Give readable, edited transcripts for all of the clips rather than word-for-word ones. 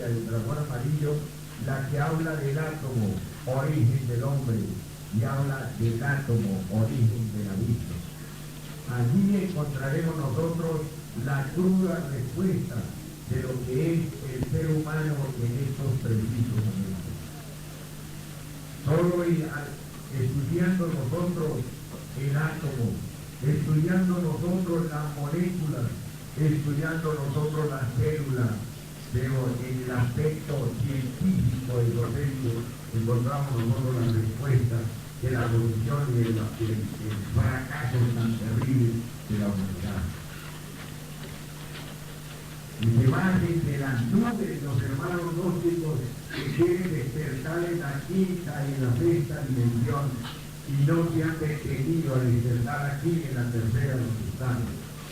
estrella del dragón amarillo, la que habla del átomo, origen del hombre, y habla del átomo, origen del abismo. Allí encontraremos nosotros la cruda respuesta de lo que es el ser humano en estos precisos momentos. Solo estudiando nosotros el átomo, estudiando nosotros las moléculas, estudiando nosotros las células, pero en el aspecto científico y esotérico encontramos nosotros la respuesta de la evolución y el fracaso tan terrible de la humanidad. Y se basen de las nubes los hermanos gnósticos que quieren despertar en la quinta y en la sexta dimensión y no se han detenido a despertar aquí en la tercera donde están.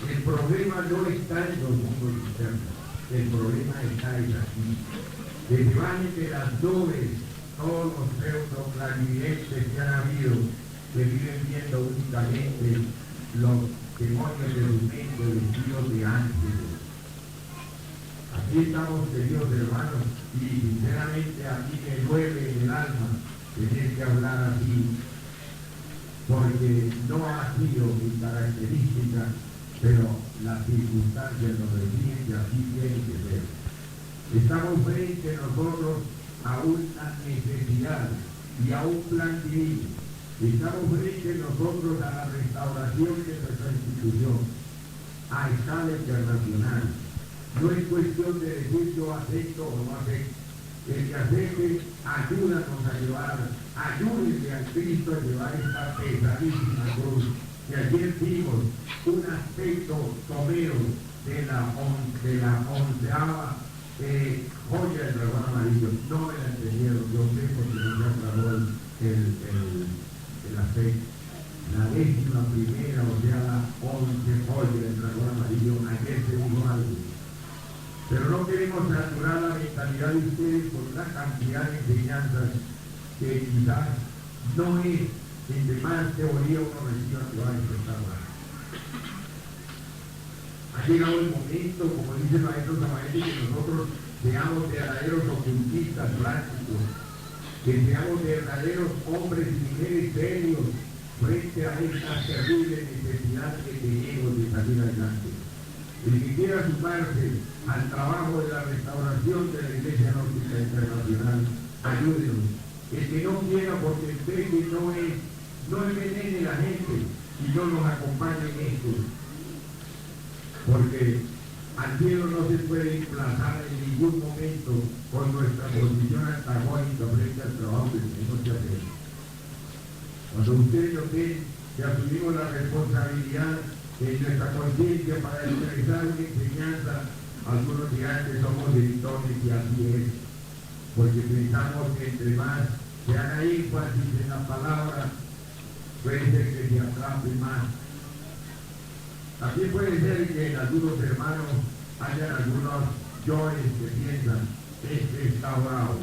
El problema no está en los mundos internos, el problema está aquí. Que se bajen de las nubes todos los pseudo clarividentes que han habido, que viven viendo únicamente los demonios de los mente vestidos de ángeles. Aquí estamos, queridos hermanos, y sinceramente a mí me duele en el alma tener que hablar así, porque no ha sido mi característica, pero las circunstancias nos deciden que así tiene que ser. Estamos frente nosotros a una necesidad y a un plan divino. Estamos frente nosotros a la restauración de nuestra institución a escala internacional. No es cuestión de decir yo acepto o no acepto. El que acepte, ayúdanos a llevar, ayúdenle al Cristo a llevar esta pesadísima cruz. Que ayer vimos un aspecto somero de la onceava joya del dragón amarillo. No me la entendieron, yo sé porque no me aclaró el aspecto. La 11ª, o sea, la 11 joya del dragón amarillo, ayer se dijo algo. Pero no queremos saturar la mentalidad de ustedes con una cantidad de enseñanzas que quizás no es, entre más teoría uno reciba que va a enfrentar más. Ha llegado el momento, como dice el maestro Samael, que nosotros seamos verdaderos ocultistas prácticos, que seamos verdaderos hombres y mujeres serios frente a esta terrible necesidad que tenemos de salir adelante. El que quiera sumarse al trabajo de la restauración de la Iglesia Gnóstica Internacional, ayúdenos. El que no quiera, porque ve que no envenene la gente y no nos acompañe en esto. Porque al cielo no se puede emplazar en ningún momento con nuestra posición antagónica frente al trabajo que tenemos que hacer. Cuando ustedes nos ven que asumimos la responsabilidad de nuestra conciencia para expresar una enseñanza, algunos dirán que somos editores y así es, porque pensamos que entre más se haga énfasis en la palabra, puede ser que se atrape más. También puede ser que en algunos hermanos hayan algunos yoes que piensan, este está bravo.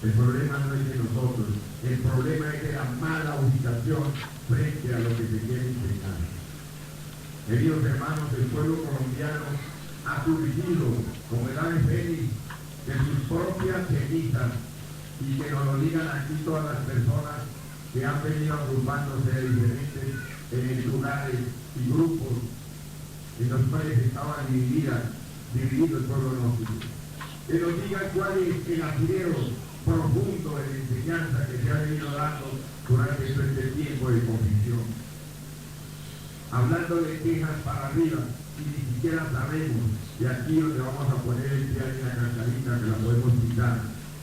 El problema no es de nosotros, el problema es de la mala ubicación frente a lo que se quiere enseñar. Queridos hermanos, el pueblo colombiano ha surgido como el ave fénix de sus propias cenizas, y que nos lo digan aquí todas las personas que han venido agrupándose de diferentes lugares y grupos en los cuales estaba dividido el pueblo gnóstico. Que nos digan cuál es el asidero profundo de la enseñanza que se ha venido dando durante este tiempo de convicción. Hablando de Texas para arriba, y ni siquiera sabemos de aquí donde vamos a poner el pie en la cascarita que la podemos quitar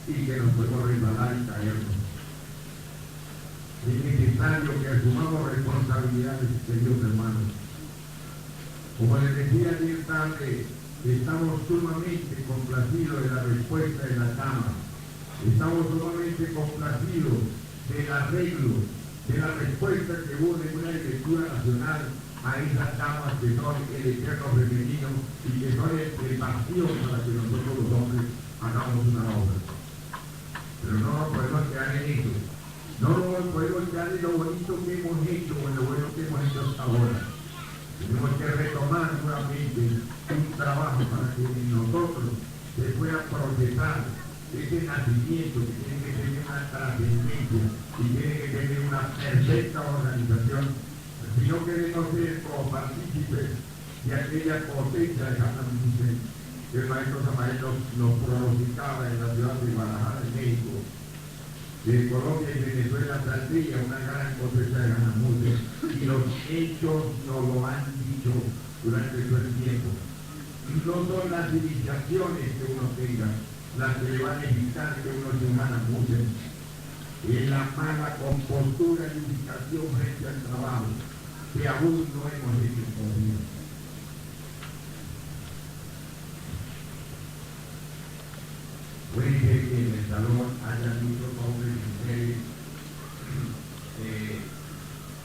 y que nos podemos resbalar y caernos. Es necesario que asumamos responsabilidades, queridos hermanos. Como les decía ayer tarde, estamos sumamente complacidos de la respuesta de la Cámara. Estamos sumamente complacidos del arreglo, de la respuesta que hubo de una directiva nacional a esas damas que son el eterno femenino y que son el vacío para que nosotros los hombres hagamos una obra. Pero no nos podemos quedar en eso. No nos podemos quedar en lo bonito que hemos hecho o en lo bueno que hemos hecho hasta ahora. Tenemos que retomar nuevamente un trabajo para que nosotros se pueda procesar ese nacimiento que tiene que tener una trascendencia y tiene que tener una perfecta organización, si no queremos ser copartícipes de aquella cosecha de Hanamuse que el maestro Samael nos pronosticaba en la ciudad de Guadalajara, en México. De Colombia y Venezuela saldría una gran cosecha de Hanamuse y los hechos nos lo han dicho durante todo el tiempo. No son las iniciaciones que uno tenga las que le van a evitar que uno se Hanamuse, es la mala compostura y ubicación frente al trabajo que aún no hemos hecho todavía. Puede ser que en el salón haya muchos hombres y mujeres que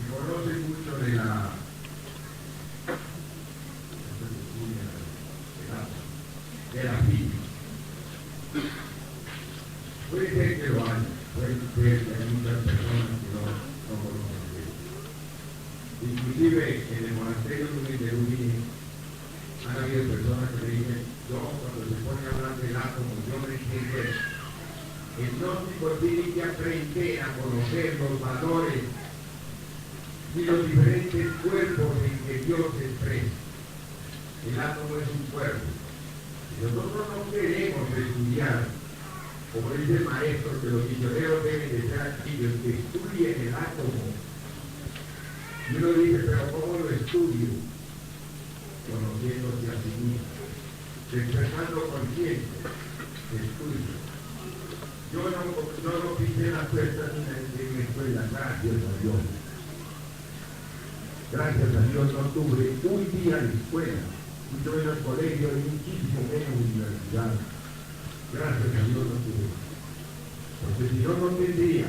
conocen mucho de la física. Puede ser que lo haya, puede ser que hay muchas personas que no conocen de eso. Inclusive en el monasterio de Udine han habido personas que me dicen, yo cuando se pone a hablar del átomo, yo me entiendo eso. El gnóstico tiene que aprender a conocer los valores y los diferentes cuerpos en que Dios se expresa. El átomo es un cuerpo. Y nosotros no queremos estudiar, como dice el maestro, que los misioneros deben de ser aquellos que estudien el átomo. Y uno dice, pero ¿cómo lo estudio? Conociéndose a sí mismo, despertando conciencia, estudio. Yo no pisé las puertas en mi escuela, gracias a Dios. Gracias a Dios no tuve un día de escuela, mucho menos colegio y muchísimo menos universidad. Gracias a Dios no tuve. Porque si no tendría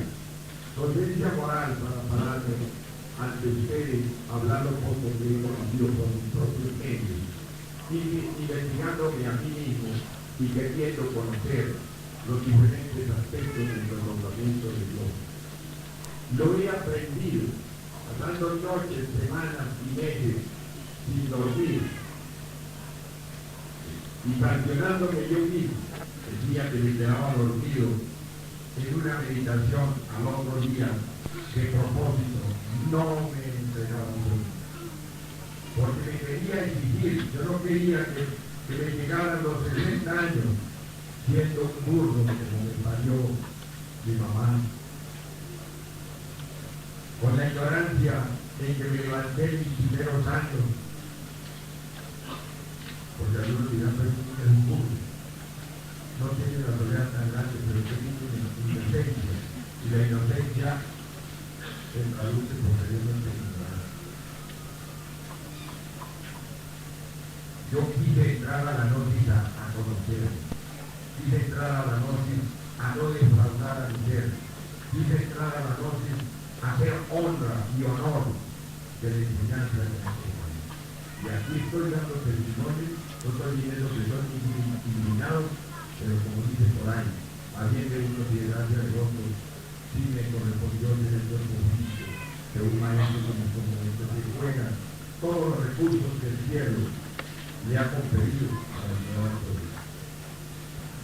conciencia moral para pararme ante ustedes, hablando poco de Dios por mis propios medios, y investigándome a mí mismo y queriendo conocer los diferentes aspectos del prolongamiento de Dios. Lo he aprendido, pasando noches, semanas y meses sin dormir, y sancionándome yo mismo el día que me quedaba dormido en una meditación al otro día de propósito. No me entregaba porque me quería exigir, yo no quería que me llegaran los 60 años siendo un burro como me parió mi mamá, con la ignorancia en que me levanté en mis primeros años, porque algunos dirán, pero es un burro, no tiene la soledad tan grande, pero tiene una inocencia, y la inocencia se traduce posteriormente en ignorancia. Yo quise entrar a la gnosis a conocer, quise entrar a la gnosis a no defraudar a mi ser, quise entrar a la gnosis a hacer honra y honor de la enseñanza de la Iglesia. Y aquí estoy dando testimonio, no estoy diciendo que son iluminados, pero como dice por ahí, habiendo unos y gracias de otros, sí me correspondió tener el oficio de un maestro como este que juega todos los recursos que el cielo le ha conferido a la ciudad de Dios.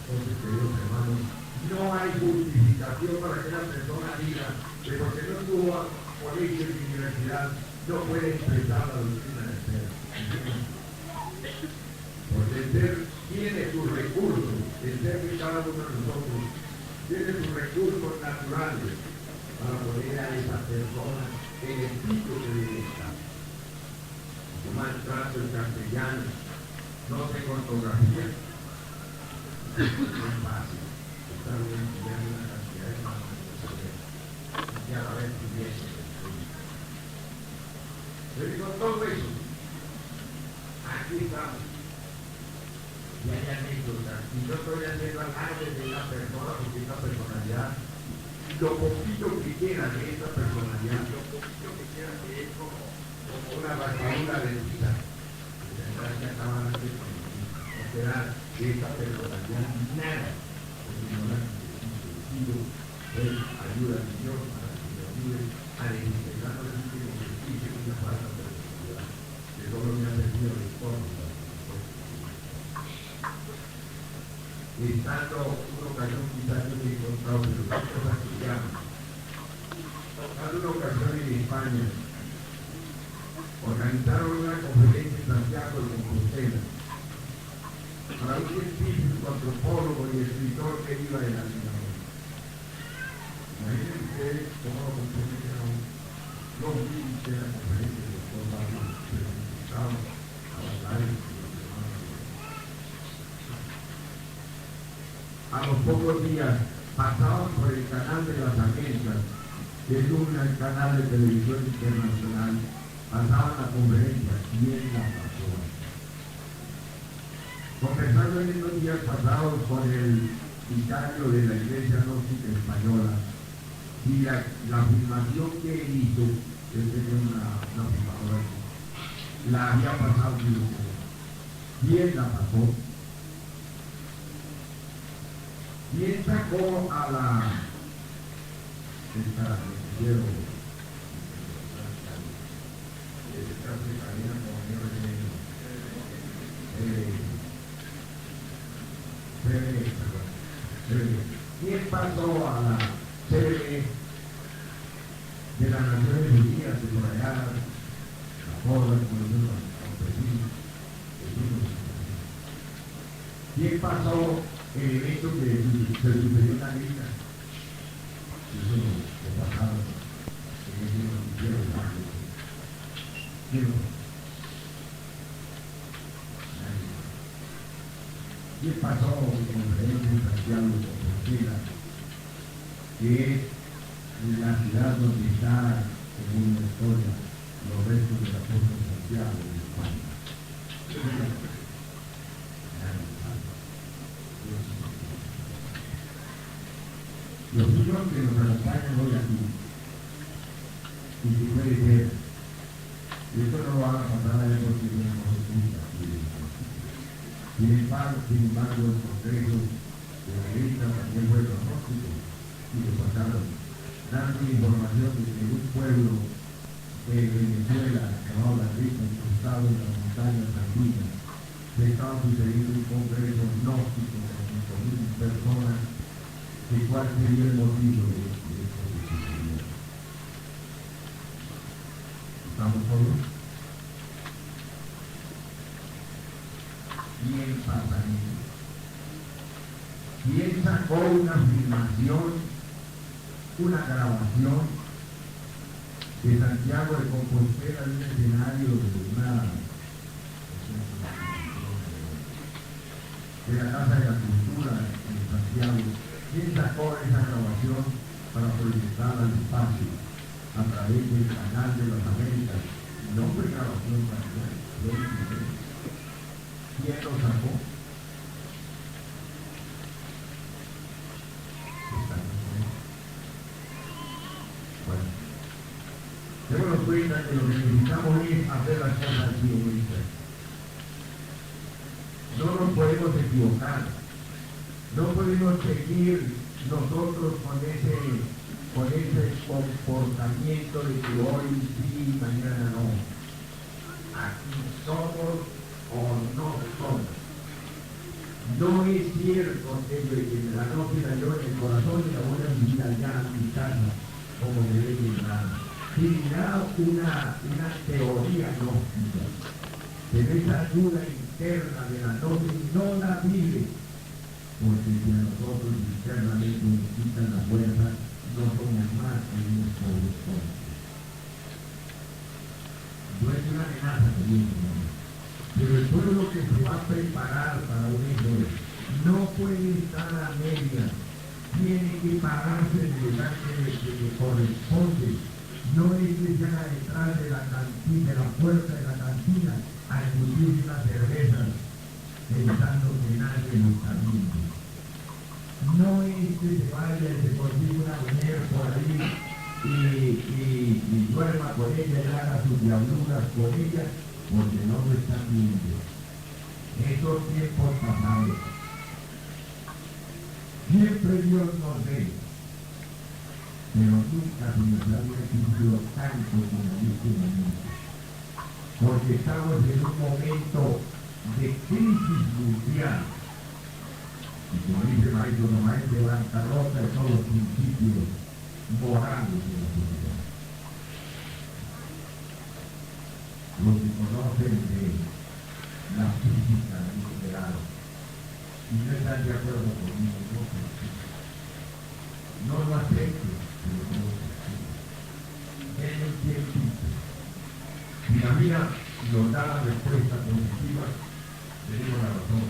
Entonces, queridos hermanos, no hay justificación para que la persona diga que porque no tuvo colegio y universidad no puede expresar la doctrina del ser. Porque el ser tiene sus recursos, el ser de cada uno de nosotros tiene sus recursos naturales para poner a esa persona en el sitio que debe estar. Tomar trato el castellano, no tengo ortografía, no es fácil. Está bien estudiar una cantidad de más y a la vez tuviese. Le digo todo eso. Aquí estamos. Y hay anécdotas. Y yo estoy haciendo alarde de la persona porque esta personalidad, lo poquito que queda de esta personalidad, lo poquito que queda de es como una basura de vida. Tendrá que acabar antes de esperar de esta personalidad nada. Porque no la necesito, él ayuda a Dios para que me ayude a desintegrar los últimos ejercicios y una falta de personalidad. Que solo me ha servido de forma. estando una ocasión, quizás yo me he encontrado, pero son cosas que llaman. Estando una ocasión en España, organizaron una conferencia en Santiago de Compostela para un científico, antropólogo y escritor que iba de la vida. Imagínense ustedes cómo lo comprometieron los límites de la conferencia de los soldados que estaban a hablar. A los pocos días pasaban por el canal de las Américas, que es un canal de televisión internacional, pasaban la conferencia y él la pasó. Conversando en estos días pasados con el vicario de la Iglesia Gnóstica Española, y la afirmación que él hizo, él tenía una afirmadora, la había pasado y él la pasó. Y él sacó a la y él pasó a la CBE de las Naciones Unidas, de por allá, la Pola, y él pasó el evento que se sucedió en la lista. Eso lo pasaba en ese noticiero y él pasó con el rey de Santiago de Compostela, que es la ciudad donde está, según la historia, los restos del apóstol Santiago de España. Los hijos que nos acompañan hoy aquí, y si puede ser, esto no lo van a pasar a porque tenemos escucha. Sin embargo, el Congreso de la Iglesia también fue pronóstico y lo pasaron dando información de que un pueblo de Venezuela, llamado La Rica, incrustado en las montañas andinas, se estaba sucediendo un congreso gnóstico con 5.000 personas, de cuál sería el motivo de esto que sucedió. ¿Estamos todos? ¿Quién pasa eso? ¿Quién sacó una filmación, una grabación de Santiago de Compostela en un escenario de la Casa de la Cultura en Santiago? ¿Quién sacó esa grabación para proyectarla al espacio a través del canal de las Américas? No fue grabación para ¿quién lo sacó? Bueno, démonos cuenta que lo que necesitamos es hacer las cosas bien hechas. No nos podemos equivocar, no podemos seguir nosotros con ese comportamiento de que hoy sí, mañana no. Aquí somos o no somos. No es cierto que la noche la yo en el corazón y la voy a vivir allá en mi casa como debe llegar. Será una teoría gnóstica, pero esa ayuda interna de la noche no la vive, porque si a nosotros internamente nos quitan la fuerza, no somos más que unos pobres hombres. No es una amenaza que viene, pero el pueblo que se va a preparar para un hecho no puede estar a medias, tiene que pararse en el lugar que le corresponde. No es que se haga detrás de la cantina, de la puerta de la cantina, a discutir unas cervezas, pensando que nadie lo está viendo. No es que se vaya y se consiga una mujer por ahí y duerma con ella y haga sus diabluras con ella, porque no lo están viendo. Esos tiempos pasados. Siempre Dios nos ve, pero nunca se nos había sentido tanto como en este momento. Porque estamos en un momento de crisis mundial. Y como dice Maestro Nomás, de bancarrota de todos los principios morales de la sociedad. Los que conocen de la física en general y no están de acuerdo conmigo, no lo acepten, pero no lo acepten. En un tiempito. Si la vida nos da la respuesta positiva, tenemos la razón.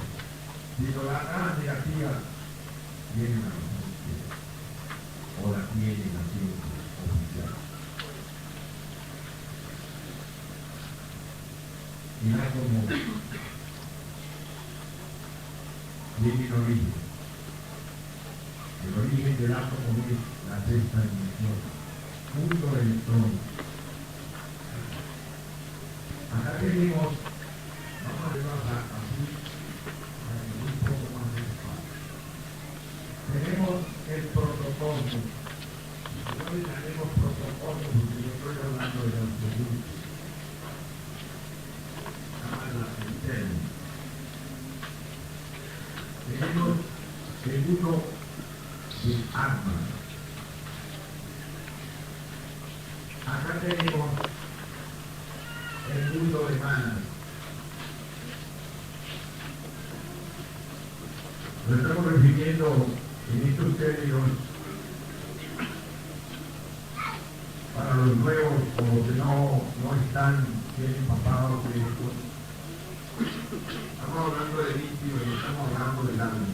Si nos la da negativa, tienen la razón. O la tienen la ciencia oficial. Mira como tiene el origen. El origen del átomo es la sexta dimensión. Mundo electrónico. Acá tenemos, vamos a verlo así, un poco más de espacio. Tenemos el protocolo. No le llamemos protocolo porque yo estoy hablando de los productos. Tenemos el mundo de armas. Acá tenemos el mundo de manas. Nos estamos refiriendo en estos términos para los nuevos o los que no están bien empapados de esto. Estamos hablando de litio y estamos hablando de alma.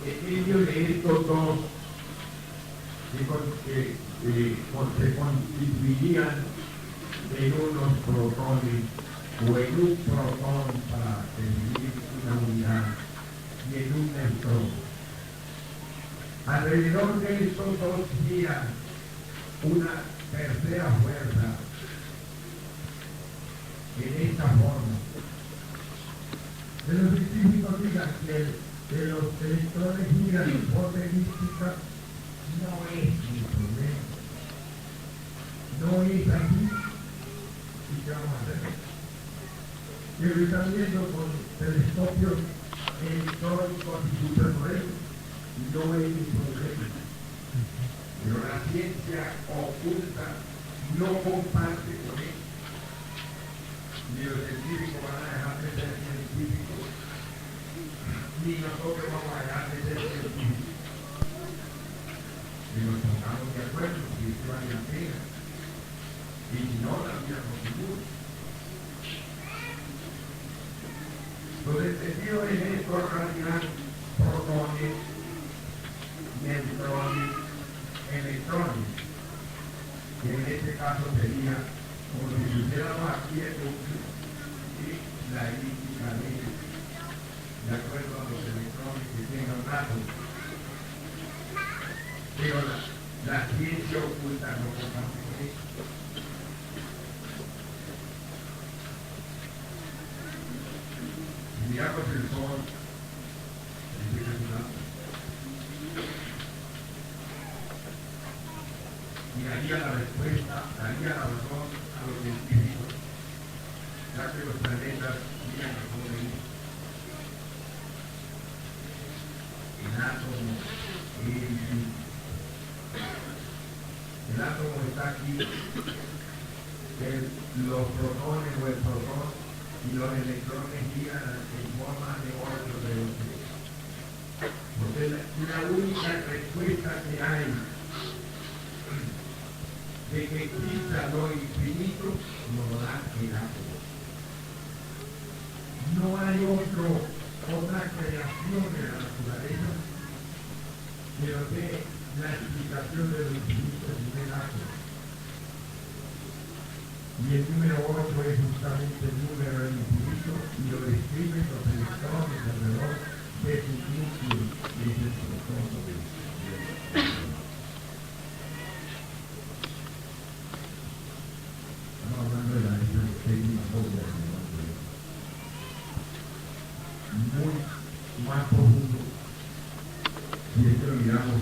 En medio de estos dos se constituirían en unos protones o en un protón para definir una unidad y en un neutrón. Alrededor de estos dos gira una tercera fuerza en esta forma. Pero los científicos digan que los electrones giran en forma elíptica, no es mi problema. No es así. ¿Y qué vamos a hacer? Que lo están viendo con telescopios electrónicos y supernuevos, no es mi problema. Pero la ciencia oculta no comparte con él. Ni los científicos van a dejar de ser científicos, ni nosotros vamos a dejar de ser científicos. Si nos pongamos de acuerdo, si esto vale la pena, y si no, la vida continúa. Los entendidos en esto realidad protones, neutrones, electrones, que en este caso sería como si pusiéramos aquí el núcleo y la elíptica de acuerdo a los electrones que tengan átomos. Pero la ciencia oculta no comparte con esto. Si miramos el sol, dice que es un átomo. Y daría la respuesta, daría la razón a los científicos, ya que los planetas giran alrededor de ellos. El átomo está aquí, los protones o el protón y los electrones giran en forma de órbitas de porque la única respuesta que hay de que exista lo infinito, nos lo da el átomo. No hay otra creación de la naturaleza que nos dé la explicación de lo infinito en el átomo. Y el número 8 es justamente el número del infinito y lo describen los electrones alrededor de su núcleo y es el protono de hablando de la técnica muy más profundo. Si esto lo miramos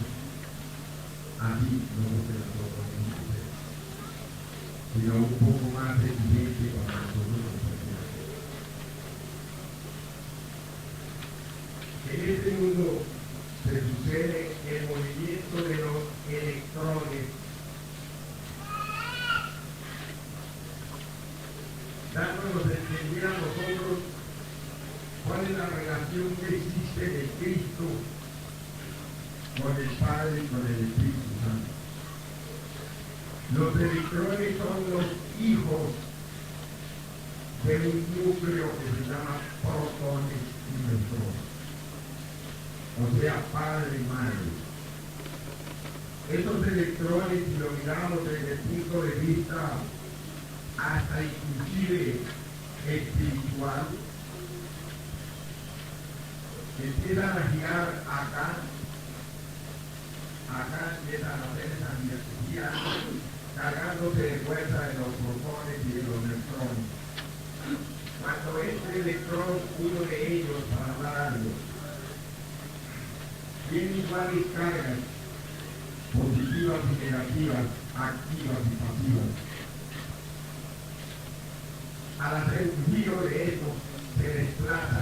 así, no se la proponemos, sino un poco más evidente para nosotros. En este mundo se sucede el movimiento de los electrones, dándonos a entender a nosotros cuál es la relación que existe de Cristo con el Padre y con el Espíritu Santo. Los electrones son los hijos de un núcleo que se llama protones y neutrones, o sea, padre y madre. Estos electrones, si lo miramos desde el punto de vista hasta inclusive espiritual, empiezan a girar acá empiezan a hacer esa energía cargándose de fuerza de los protones y de los neutrones. Cuando este electrón, uno de ellos, para hablar algo, tiene iguales cargas positivas y negativas, activas y pasivas. Al hacer un giro de esto, se desplaza,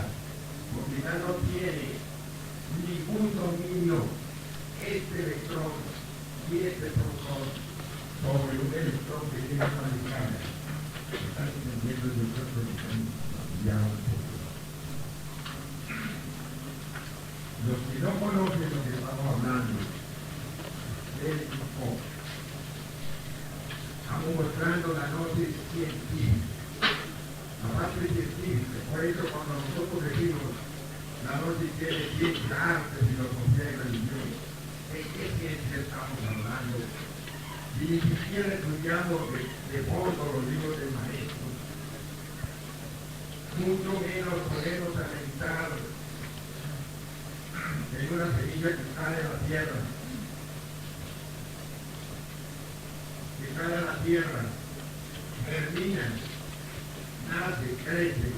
porque ya no tiene ningún dominio este electrón y este protón sobre un electrón que tiene iguales cargas. ¿Están entendiendo? Yo creo que ya un poco. Los que no conocen lo que estamos hablando, estamos mostrando la noche científica, la parte científica. Por eso cuando nosotros decimos la noche tiene ciencia, arte, filosofía y religión, ¿de qué ciencia estamos hablando? Y ni siquiera estudiamos de fondo los libros del maestro, mucho menos podemos analizar en una semilla que cae a la tierra, germina, nace, crece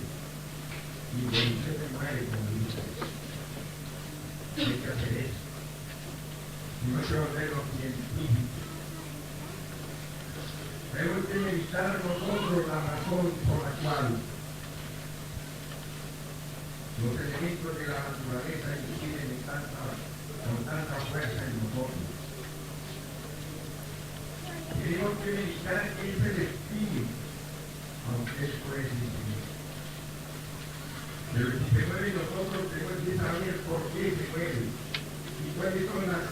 y se muere como dice. Hay que hacer eso. Y no se volver los científicos. Tenemos que meditar nosotros la razón por la cual los elementos de la naturaleza inciden con tanta fuerza en nosotros. Tenemos que meditar que es el espíritu, aunque esto es infinito. Pero si se mueve nosotros tenemos que saber por qué se mueve y cuáles son las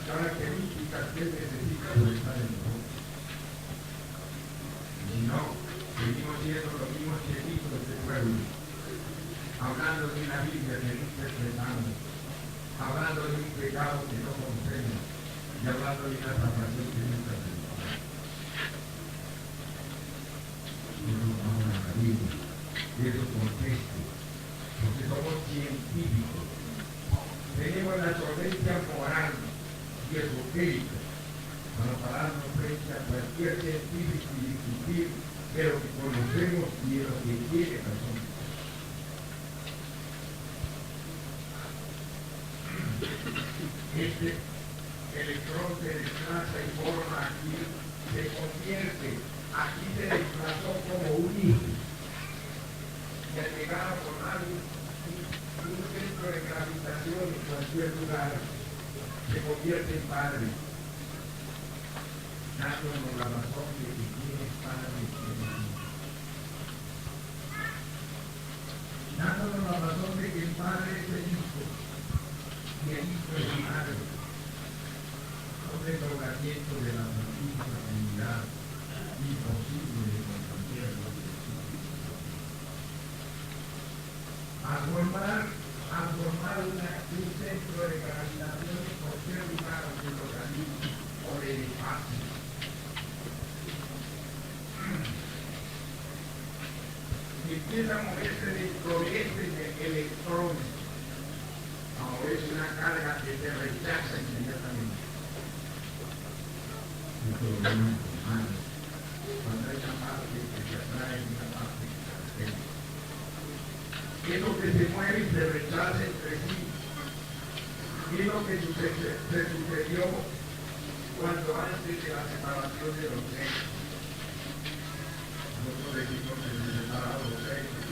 características que él necesita por estar en nosotros. Si no, seguimos siendo los mismos chiquitos del pueblo, hablando de una Biblia que no interpretamos, hablando de un pecado que no conocemos y hablando de una salvación que nunca tenemos. Nosotros vamos a la Biblia, y eso contexto, porque somos científicos. Tenemos la solvencia moral y esotérica para pararnos frente a cualquier científico y discutir de lo que conocemos y de lo que tiene razón. Este electrón se desplaza y forma aquí, se convierte, aquí se desplazó como un hijo. Y al llegar a formar un centro de gravitación en cualquier lugar, se convierte en padre, dándonos la razón de que tiene padre y tiene hijo. Dándonos la razón de que el padre es el hijo y el hijo es el padre. Son desdoblamientos de la santísima Trinidad imposible de comprender. A formar un centro de gravitación en cualquier lugar de los organismos o del espacio. Y empieza a moverse dentro de este electrón, a moverse una carga que se rechaza inmediatamente. El problema humano, cuando hay una parte que se atrae y una parte que se repele. ¿Qué es lo que se mueve y se rechaza entre sí? ¿Qué es lo que se sucedió cuando antes de la separación de los sexos? Nosotros decimos que se separaron los sexos,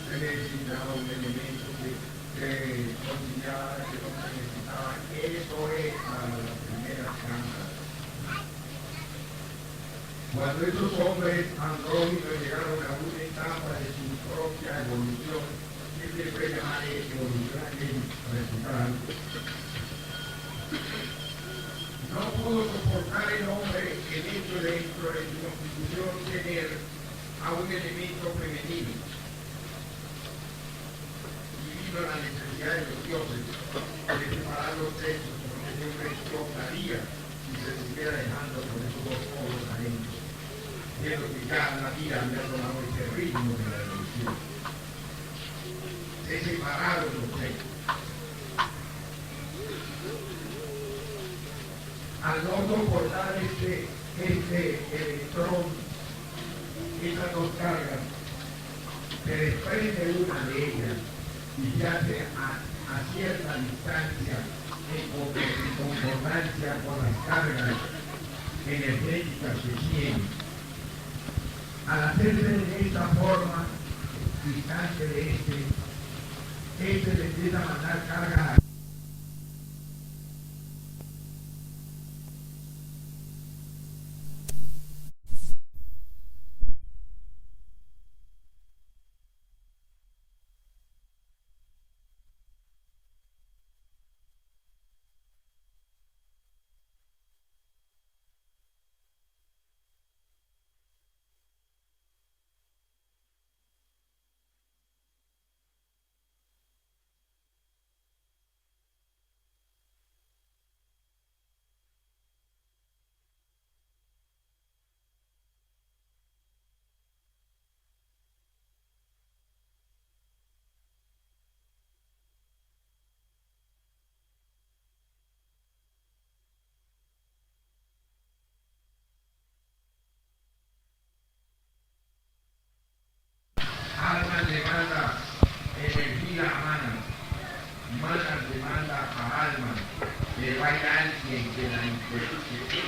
se necesitaba un elemento que consideraba que no se necesitaba. Eso es para las primeras cámaras. Cuando esos hombres andróginos llegaron a una etapa de su propia evolución, siempre fue llamar evolución recital, no pudo soportar el hombre el hecho dentro de su constitución tener a un elemento femenino. Y vino la necesidad de los dioses de separar los sexos, porque siempre explotaría si se estuviera dejando por esos dos polos adentro. Viendo que ya la vida había tomado ese ritmo de la evolución. Se separaron los sexos. Al no soportar este electrón, esas dos cargas, se desprende una de ellas y se hace a cierta distancia en concordancia con las cargas energéticas que tiene. Al hacerse de esta forma, distante de este le empieza a mandar cargas. Alma demanda energía a manas, manas demanda a alma, que vaya alguien que la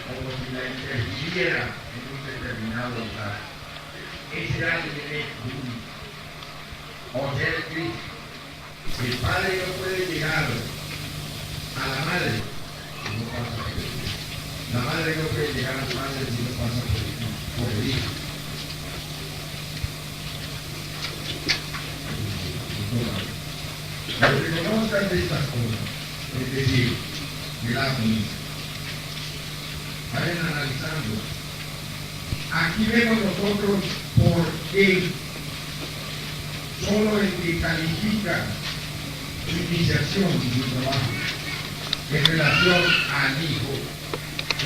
como si la interfiriera en un determinado lugar. Ese alguien es único. O sea, el Cristo. El Padre no puede llegar a la Madre si no pasa por el Hijo. La Madre no puede llegar al Padre si no pasa por el Hijo. Los que conozcan de estas cosas, es decir, de la comunidad, vayan analizando. Aquí vemos nosotros por qué solo el que califica su iniciación y su trabajo en relación al Hijo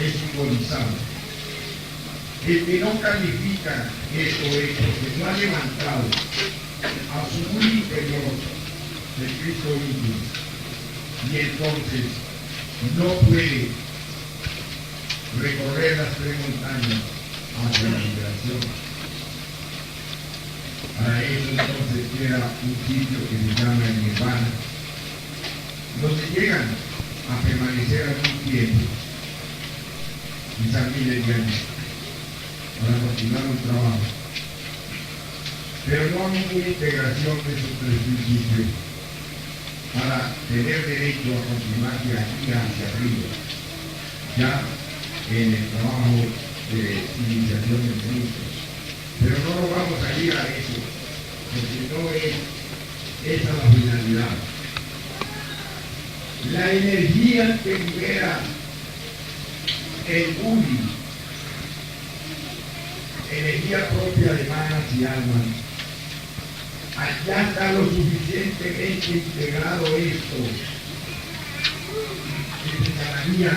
es simbolizado. El que no califica esto es porque no ha levantado a su muy interior del Cristo íntimo, y entonces no puede recorrer las tres montañas hacia la liberación. Para eso entonces queda un sitio que se llama el Nirvana, donde llegan a permanecer algún tiempo, quizás miles de años, para continuar un trabajo. Pero no hay ninguna integración de esos tres principios para tener derecho a continuar de aquí hacia arriba, ya en el trabajo de iniciación del Cristo. Pero no nos vamos a ir a eso, porque no es esa la finalidad. La energía que libera el Budi, energía propia de manas y almas, allá está lo suficientemente integrado esto, que se llamaría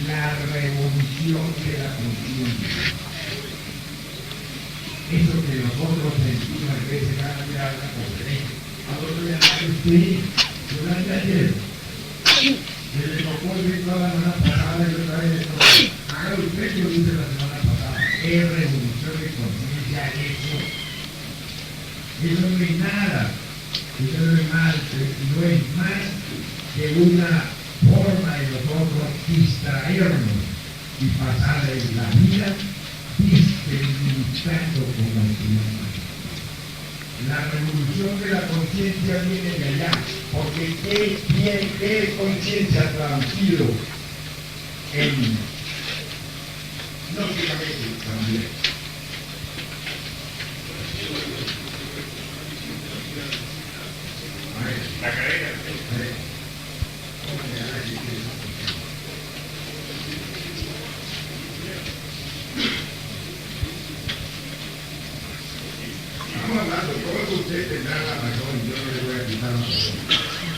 la revolución de la conciencia. Eso que nosotros sentimos a veces cada día la conferencia. Al otro día, usted, durante ayer, se le tocó el toda la semana pasada y otra vez esto. Haga usted que lo hice la semana pasada. Es revolución de conciencia eso. Eso no es nada. Eso no es más, no es más que una forma de nosotros distraernos y pasar en la vida discriminando con la humanidad. La revolución de la conciencia viene de allá, porque ¿qué conciencia traducido en lógicamente también? La cadena. Estamos hablando, todos ustedes tendrán la razón, yo no les voy a quitar la razón.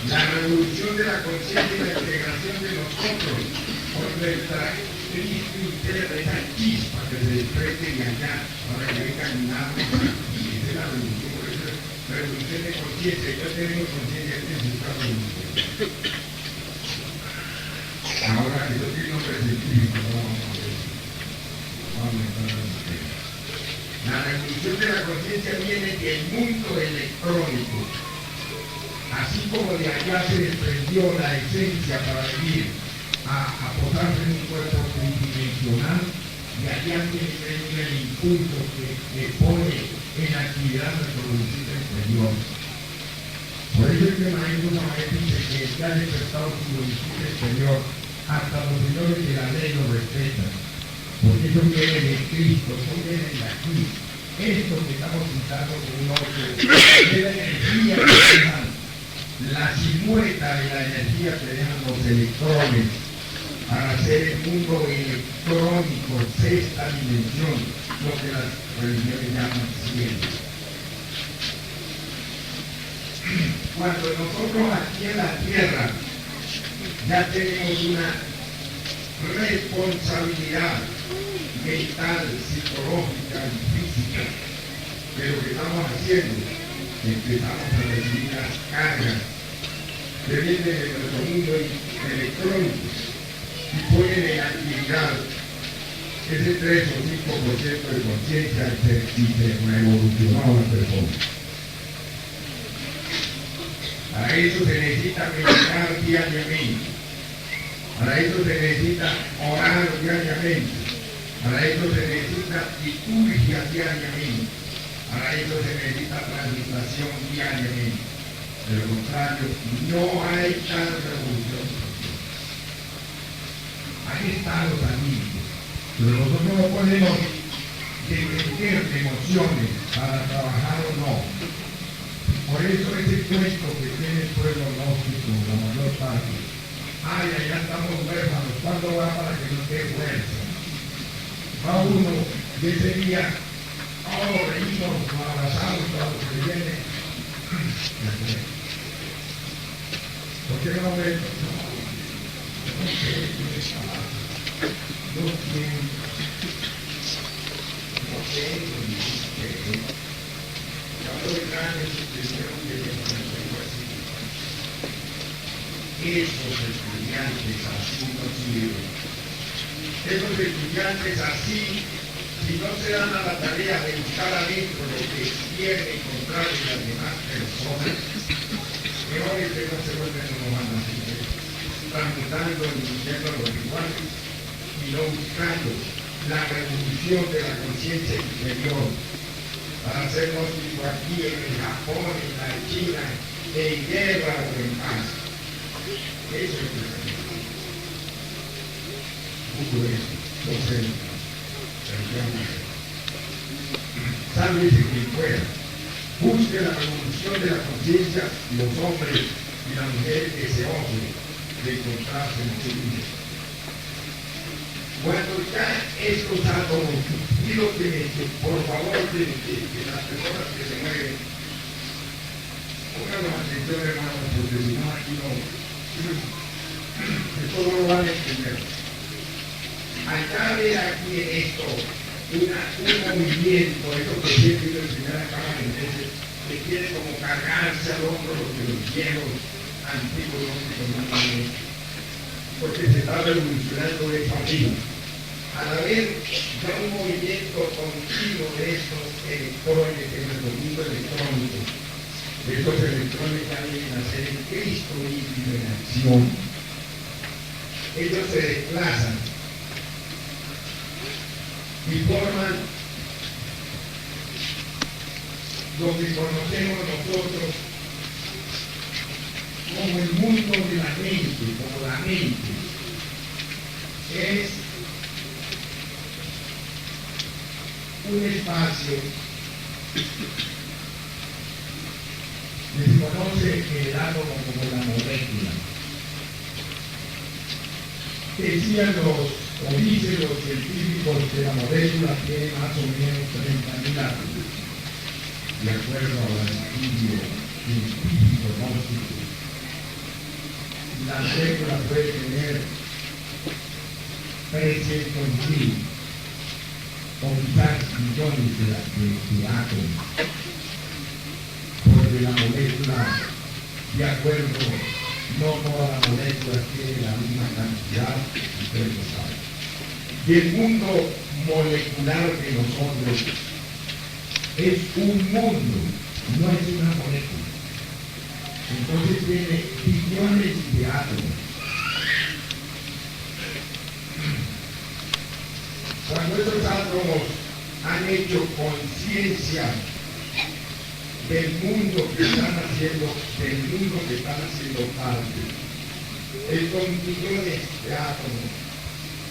La revolución de la conciencia y la integración de nosotros por nuestra Cristo interna, esa chispa que se desprende de allá para que venga caminando. Esa es la revolución, por eso es revolución de conciencia. Yo tengo conciencia que necesita revolución. Ahora que yo tengo nombre científico, vamos a ver. Vamos a entrar en materia. La revolución de la conciencia viene del mundo electrónico. Así como de allá se desprendió la esencia para venir a posarse en un cuerpo tridimensional, y allá tiene el impulso que pone en actividad nuestro bolsillo exterior. Por eso es que el maestro Samael dice que el que ha despertado su bolsillo exterior, hasta los señores de la ley lo respetan. Porque eso viene de Cristo, eso viene de aquí. Esto que estamos pintando con un ojo, es la energía que dejan, la silueta de la energía que dejan los electrones para hacer el mundo electrónico, sexta dimensión, lo que las religiones llaman cielo. Cuando nosotros aquí en la tierra ya tenemos una responsabilidad mental, psicológica y física de lo que estamos haciendo, empezamos a recibir las cargas que vienen de nuestro mundo electrónico y ponen en actividad ese 3 o 5% de conciencia y se revolucionó a la persona. Para eso se necesita meditar diariamente. Para eso se necesita orar diariamente. Para eso se necesita liturgia diariamente. Para eso se necesita transmutación diariamente. De lo contrario, no hay tal revolución. Ahí están los amigos. Pero nosotros no podemos depender de emociones para trabajar o no. Por eso ese cuento que tiene el pueblo gnóstico, la mayor parte, ay, allá estamos huérfanos, ¿cuándo va para que no esté huérfano? Va uno y ese día, oh, reímos, nos abrazamos cuando se viene. ¿Por qué no ven? No sé, no sé. Esos estudiantes así no sirven. Esos estudiantes así, si no se dan a la tarea de buscar adentro lo que quieren encontrar en las demás personas, mejor es que no se vuelven humanos, transmutando y diciendo los iguales y no buscando la revolución de la conciencia interior para hacernos aquí en el Japón, en la China, en guerra o en paz. Eso es lo que se entonces, sálvese quien pueda. Busque la revolución de la conciencia, los hombres y las mujeres deseosos de encontrarse en su vida. Cuando ya estos átomos, pido que por favor de las personas que se mueven, pongan atención, hermanos, porque si no aquí no, esto no lo van a entender. Acá ver aquí en esto un movimiento, eso que siempre en primera cámara de veces, que quiere como cargarse al hombro lo que los viejos antiguos no tienen, porque se está revolucionando eso arriba. Al haber ya un movimiento continuo de estos electrones, de nuestro mundo electrónico, estos electrones ya vienen a ser el Cristo híbrido en acción. Ellos se desplazan y forman lo que conocemos nosotros como el mundo de la mente, como la mente, es un espacio que se conoce en el átomo como la molécula. Decían o dicen los científicos que la molécula tiene más o menos 30.000 átomos, de acuerdo al estudio científico gnóstico. La molécula puede tener 300.000 o quizás millones de átomos, porque la molécula, de acuerdo, no toda la molécula tiene la misma cantidad, ustedes lo saben. Y el mundo molecular de nosotros es un mundo, no es una molécula. Entonces tiene billones de átomos. Cuando esos átomos han hecho conciencia del mundo que están haciendo, parte, estos millones de átomos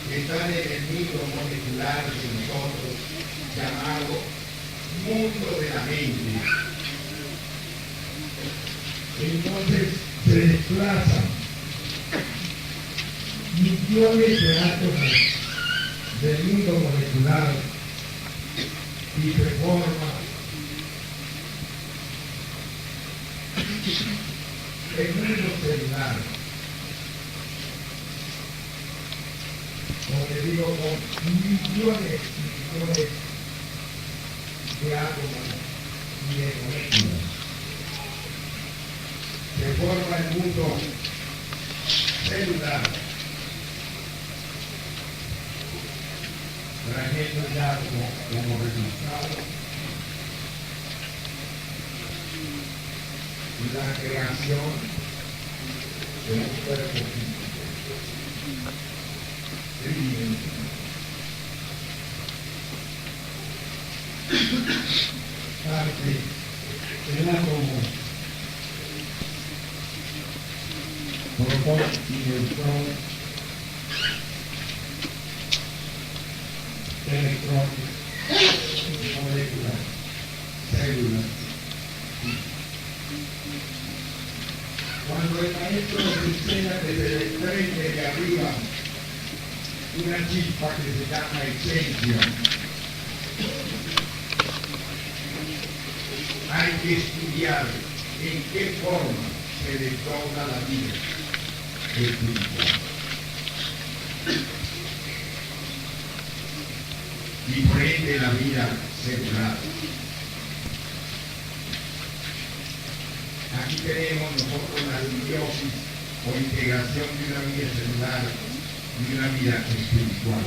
que están en el mundo molecular de nosotros, llamado mundo de la mente, entonces se desplazan millones de átomos del mundo molecular y se forma el mundo celular. Como te digo, con millones y millones de átomos y de moléculas. Se forma el mundo celular, trayendo ya como resultado la creación de un cuerpo físico tridimensional. Parte del átomo, protón y neutrón, electrones, moléculas, células. Cuando el maestro nos enseña que se desprende de arriba una chispa que se llama esencia, hay que estudiar en qué forma se detona la vida espiritual. Y prende la vida celular. Aquí tenemos nosotros la simbiosis o integración de una vida celular y una vida espiritual.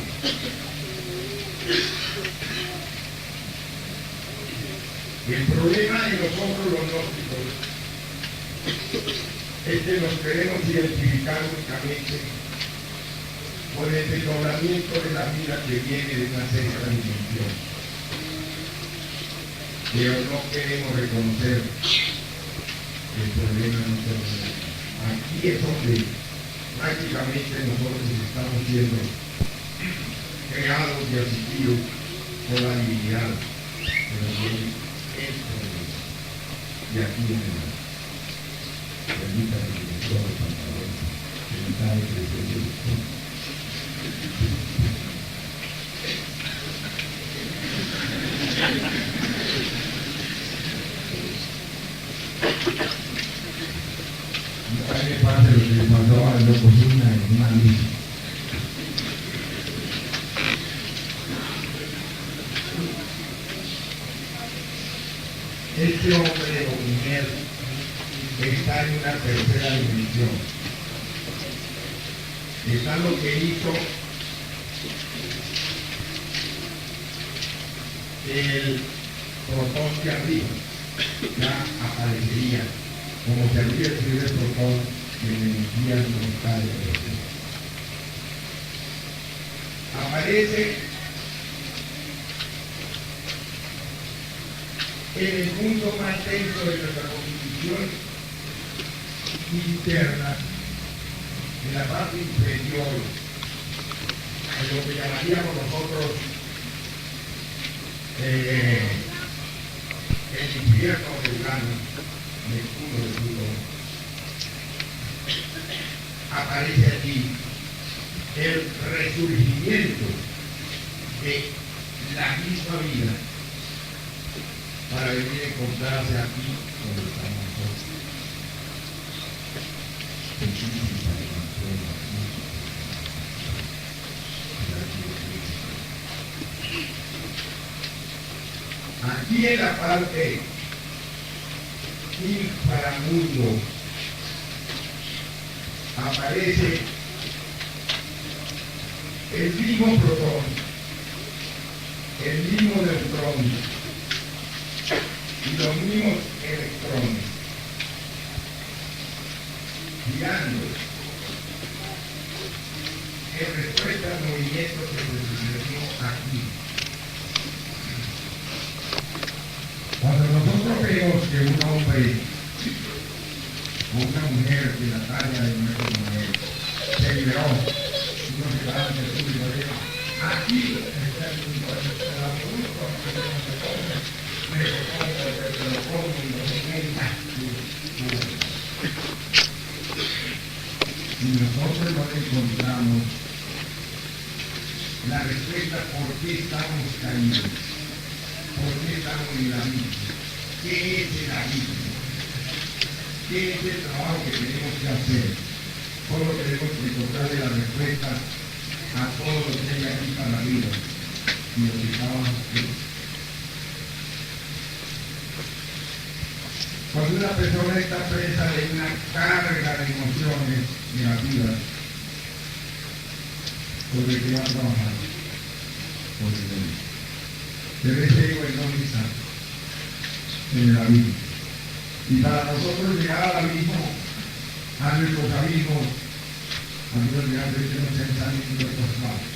El problema de nosotros los gnósticos es que nos queremos identificar únicamente con el desdoblamiento de la vida que viene de una sexta dimensión. Pero no queremos reconocer el problema no termina. Aquí es donde prácticamente nosotros estamos siendo creados y asistidos por la divinidad. Pero es problema. Y aquí en el permítame que todo el pantalón que me está creciendo. Parte de lo que les mandó a la cocina en una lista. Este hombre o mujer está en una tercera dimensión. Está lo que hizo el protón de arriba, ya aparecería como se habría escrito el protón de energía mental. Aparece en el mundo más denso de nuestra constitución interna, en la parte inferior, en lo que llamaríamos nosotros el infierno de Urano, Neptuno de Plutón, aparece aquí el resurgimiento de la misma vida para venir a encontrarse aquí donde estamos nosotros. Aquí en la parte inframundo aparece el mismo protón, el mismo neutrón y los mismos electrones girando en respuesta al movimiento que se sucedió aquí. Cuando nosotros vemos que un hombre o una mujer de la talla de nuestro mujer se liberó, uno se va ante el público y dice, aquí está el único que se come, me lo como y lo meta. Si nosotros no encontramos la respuesta por qué estamos caídos, por qué estamos en la vida, qué es el abismo, qué es el trabajo que tenemos que hacer, solo tenemos que encontrarle la respuesta a todo lo que hay aquí para la vida y lo que estamos haciendo. Cuando una persona está presa de una carga de emociones negativas, sobre qué va a trabajar, sobre dónde. Debe ser en dónde está, en el abismo. Y para nosotros llegar al abismo, a nuestros abismos, amigos de antes que nos pensamientos de los lados.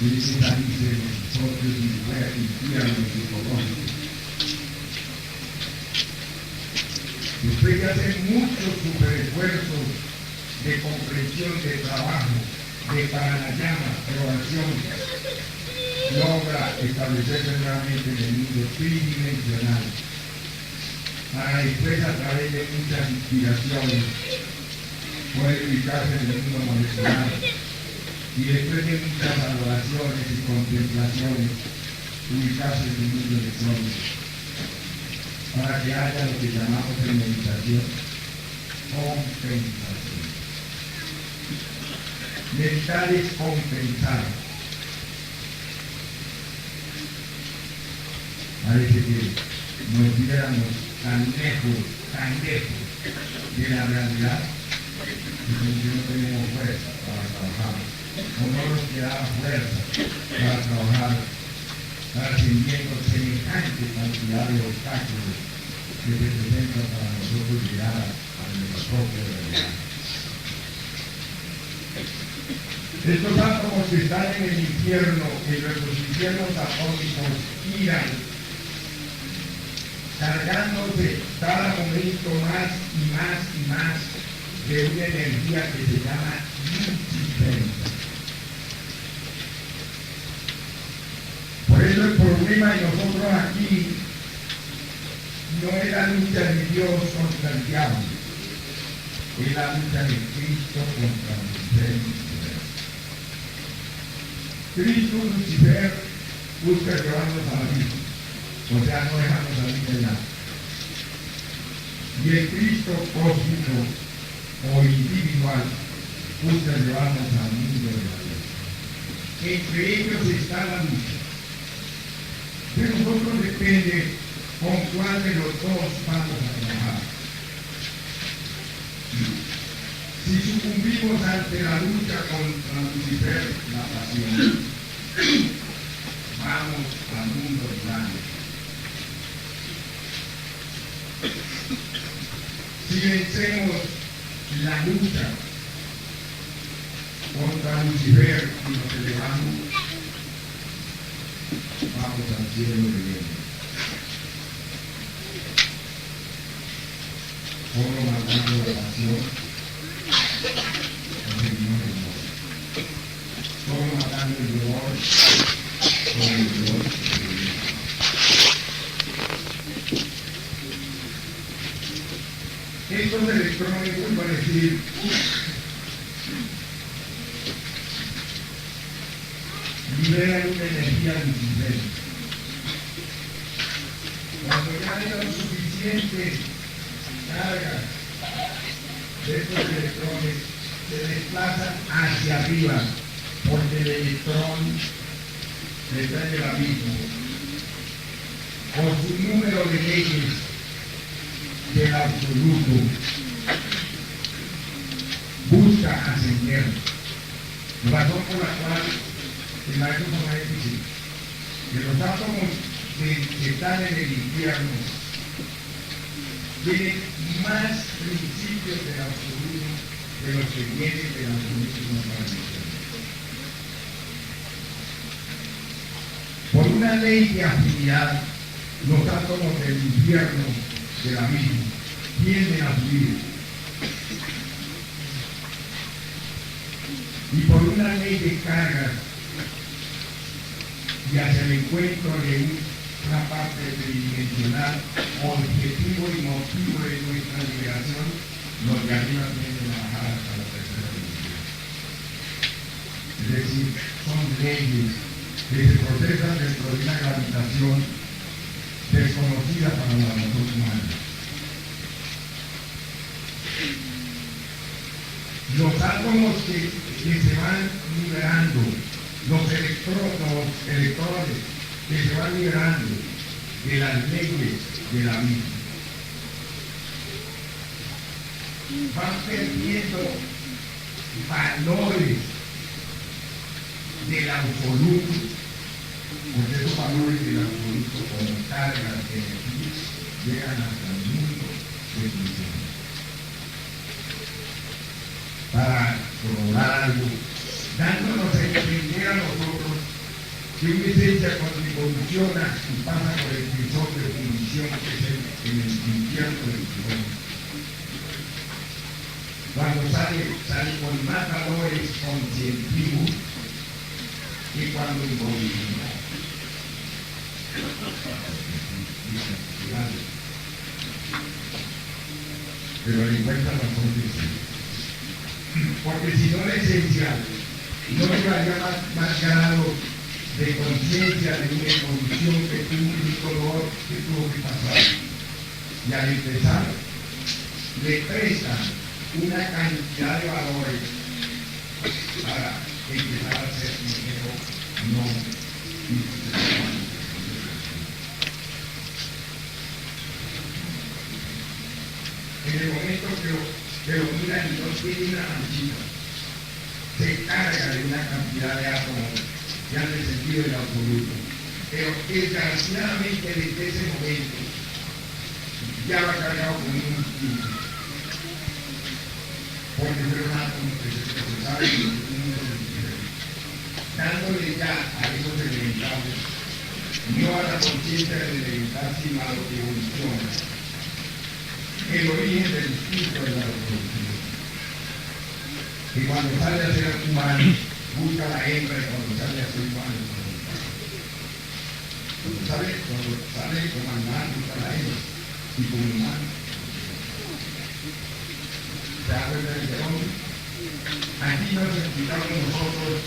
Y dice salirse de los propios infiernos psicológicos. Después de hacer muchos superesfuerzos de comprensión, de trabajo, de paranayama, de oración, logra establecerse nuevamente en el mundo tridimensional, para después a través de muchas inspiraciones poder ubicarse en el mundo molecular y después de muchas adoraciones y contemplaciones ubicarse en el mundo electrónico, para que haya lo que llamamos en meditación compensación. Meditar es compensar. Parece que nos viéramos tan lejos de la realidad que no tenemos fuerza para trabajar, o no nos queda fuerza para trabajar, trascendiendo semejante cantidad de obstáculos que se presentan para nosotros llegar a nuestra propia realidad. Estos átomos que están en el infierno, en nuestros infiernos atómicos, giran, cargándose cada momento más y más y más de una energía que se llama Lucifer. Por eso el problema de nosotros aquí no es la lucha de Dios contra el diablo, es la lucha de Cristo contra Lucifer. Cristo, Lucifer, busca llevarnos a la vida, o sea, no dejarnos salir de nada. Y el Cristo cósmico o individual busca llevarnos al mundo de la vida. Entre ellos está la lucha. De nosotros depende con cuál de los dos vamos a trabajar. Si sucumbimos ante la lucha contra Lucifer, la pasión, vamos al mundo grande. Si vencemos la lucha contra Lucifer y nos elevamos, vamos al cielo de Dios. solo matando la pasión, conseguimos el amor. Solo matando el dolor, con el dolor sobrevivimos. Estos electrones, vuelvo a decir, liberan una energía diferente. Cuando ya hay la suficiente carga de estos electrones, se desplazan hacia arriba, porque el electrón está en el abismo. Por su número de leyes del absoluto, busca ascender. Razón por la cual el maestro Samael dice que los átomos que están en el infierno tienen más principios del absoluto de los que vienen del absoluto para el infierno. Por una ley de afinidad, los átomos del infierno, del abismo, tienden a subir. Y por una ley de cargas y hacia el encuentro de una parte tridimensional, objetivo y motivo de nuestra liberación, los de arriba tienden a bajar hasta la tercera dimensión. Es decir, son leyes que se procesan dentro de una gravitación desconocida para la razón humana. Los átomos que se van liberando, los electrones que se van liberando de las leyes de la vida, van perdiendo valores del absoluto, porque esos valores del absoluto como cargas de energía llegan hasta el mundo de función. Para corroborar algo, dándonos a entender a nosotros que una esencia cuando evoluciona y pasa por el crisol de fundición que es en el infierno del crisol. Cuando sale con más valores conscientivos que cuando evoluciona. Pero le encuentra la conciencia. Porque si no la esencia no le daría más grado de conciencia de una evolución que tuvo un dolor que tuvo que pasar. Y al empezar, le presta una cantidad de valores para empezar a ser dinero no institucional. En el momento que lo miran y no tiene una manchita, se carga de una cantidad de átomos que han descendido del absoluto. Pero desgraciadamente desde ese momento ya va cargado con un instinto. Porque fueron átomos que se procesaron en un mundo diferente. Dándole ya a esos elementales, no a la conciencia del elemental, sino a lo que evoluciona. El origen del instinto de la reproducción. Y cuando sale a ser humano, busca la hembra, y cuando sale a ser humano, cuando sale como animal, busca la hembra, y como humano. ¿Se da cuenta de que hombre? Aquí nos explicamos nosotros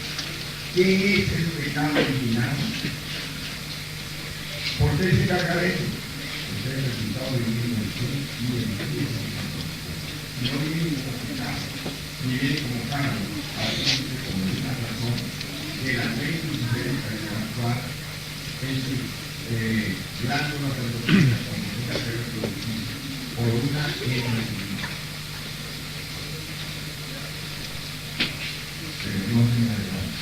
qué es el pecado original. ¿Por qué se carga de eso? Porque es el resultado de una invención y de limpieza. No viene como pecado, ni viene como cargo, a veces como una razón de la ley diferente de actuar en sus glándulas endocrinas como una reproductiva por una energía. Pero no se me adelanta.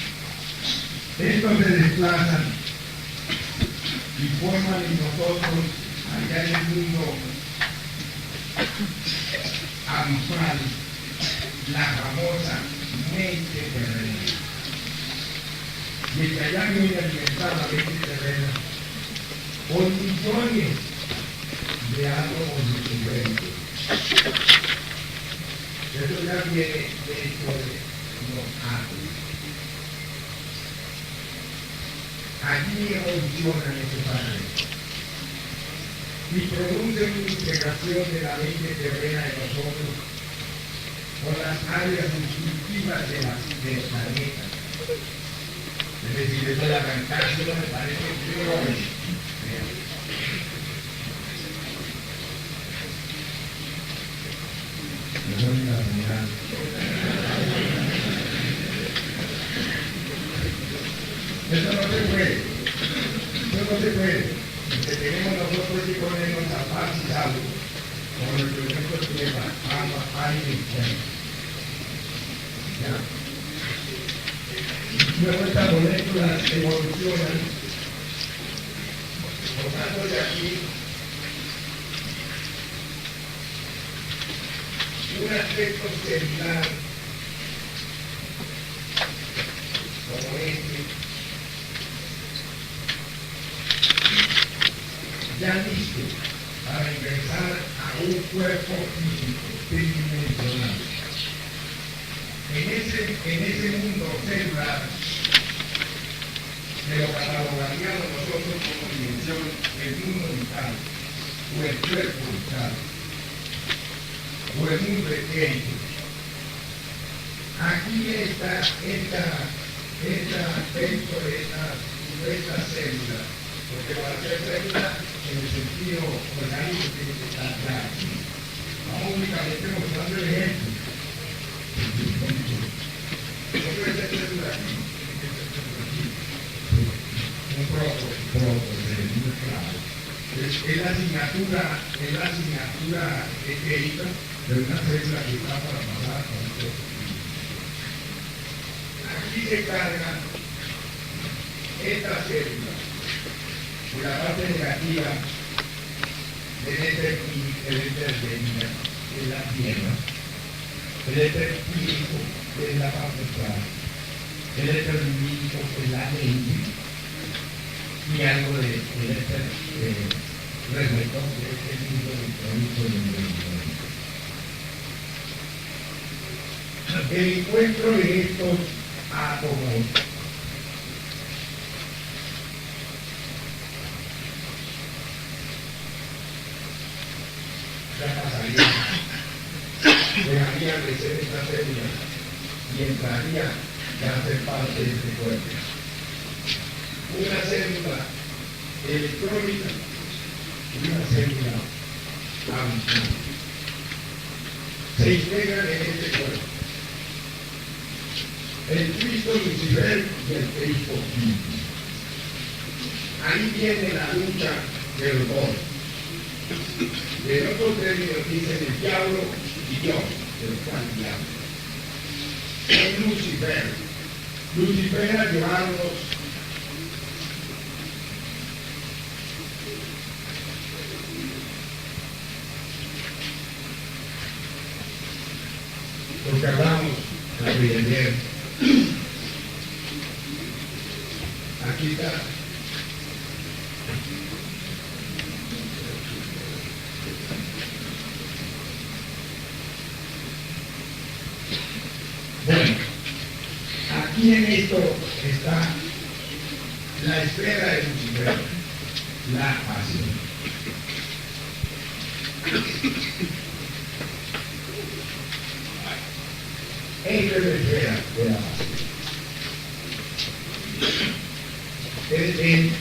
Estos se desplazan y forman en nosotros, allá en el mundo abismal, la famosa mente terrena. Desde allá viene a alimentar la mente terrena con millones de átomos diferentes. Eso ya viene dentro de los árboles. Allí evolucionan esos árboles y producen una integración de la mente terrena de nosotros con las áreas instintivas del planeta. Es decir, eso de arrancárselo me parece que eso no se puede, eso no se puede. Que tenemos nosotros que ponernos a paz y salvo, como el proyecto tierra, agua, aire y fuego. Luego estas moléculas evolucionan, formando de aquí un aspecto celular como este, ya listo para ingresar a un cuerpo físico tridimensional. En ese mundo celular que lo catalogaríamos nosotros como dimensión del mundo vital, o el cuerpo vital, o el mundo etérico. Aquí está dentro de esta célula, porque para ser célula en el sentido orgánico tiene que estar claro. Vamos únicamente mostrando el ejemplo. No puede ser célula aquí, un proto, claro. Es la asignatura etérica de una célula que está para pasar con el proto. Aquí se carga esta célula por la parte negativa del éter de vida, de la tierra, el éter químico de la parte clara, el éter lumínico de la mente y algo del éter reflector de este mundo electrónico del mundo. El encuentro de estos átomos ya pasaría, dejarían de ser esta célula y entraría ya a ser parte de este cuerpo. Una célula electrónica y una célula habitual se integran en este cuerpo. El Cristo Lucifer y el Cristo Quinto. Ahí viene la lucha de los dos. En otros términos dicen el diablo y Dios, el cual diablo. Es Lucifer. Lucifer a llevarnos lo que hablamos ayer. Aquí está. Bueno, aquí en esto está la esfera de Lucifer, la pasión. Esta es la esfera de la pasión. Es en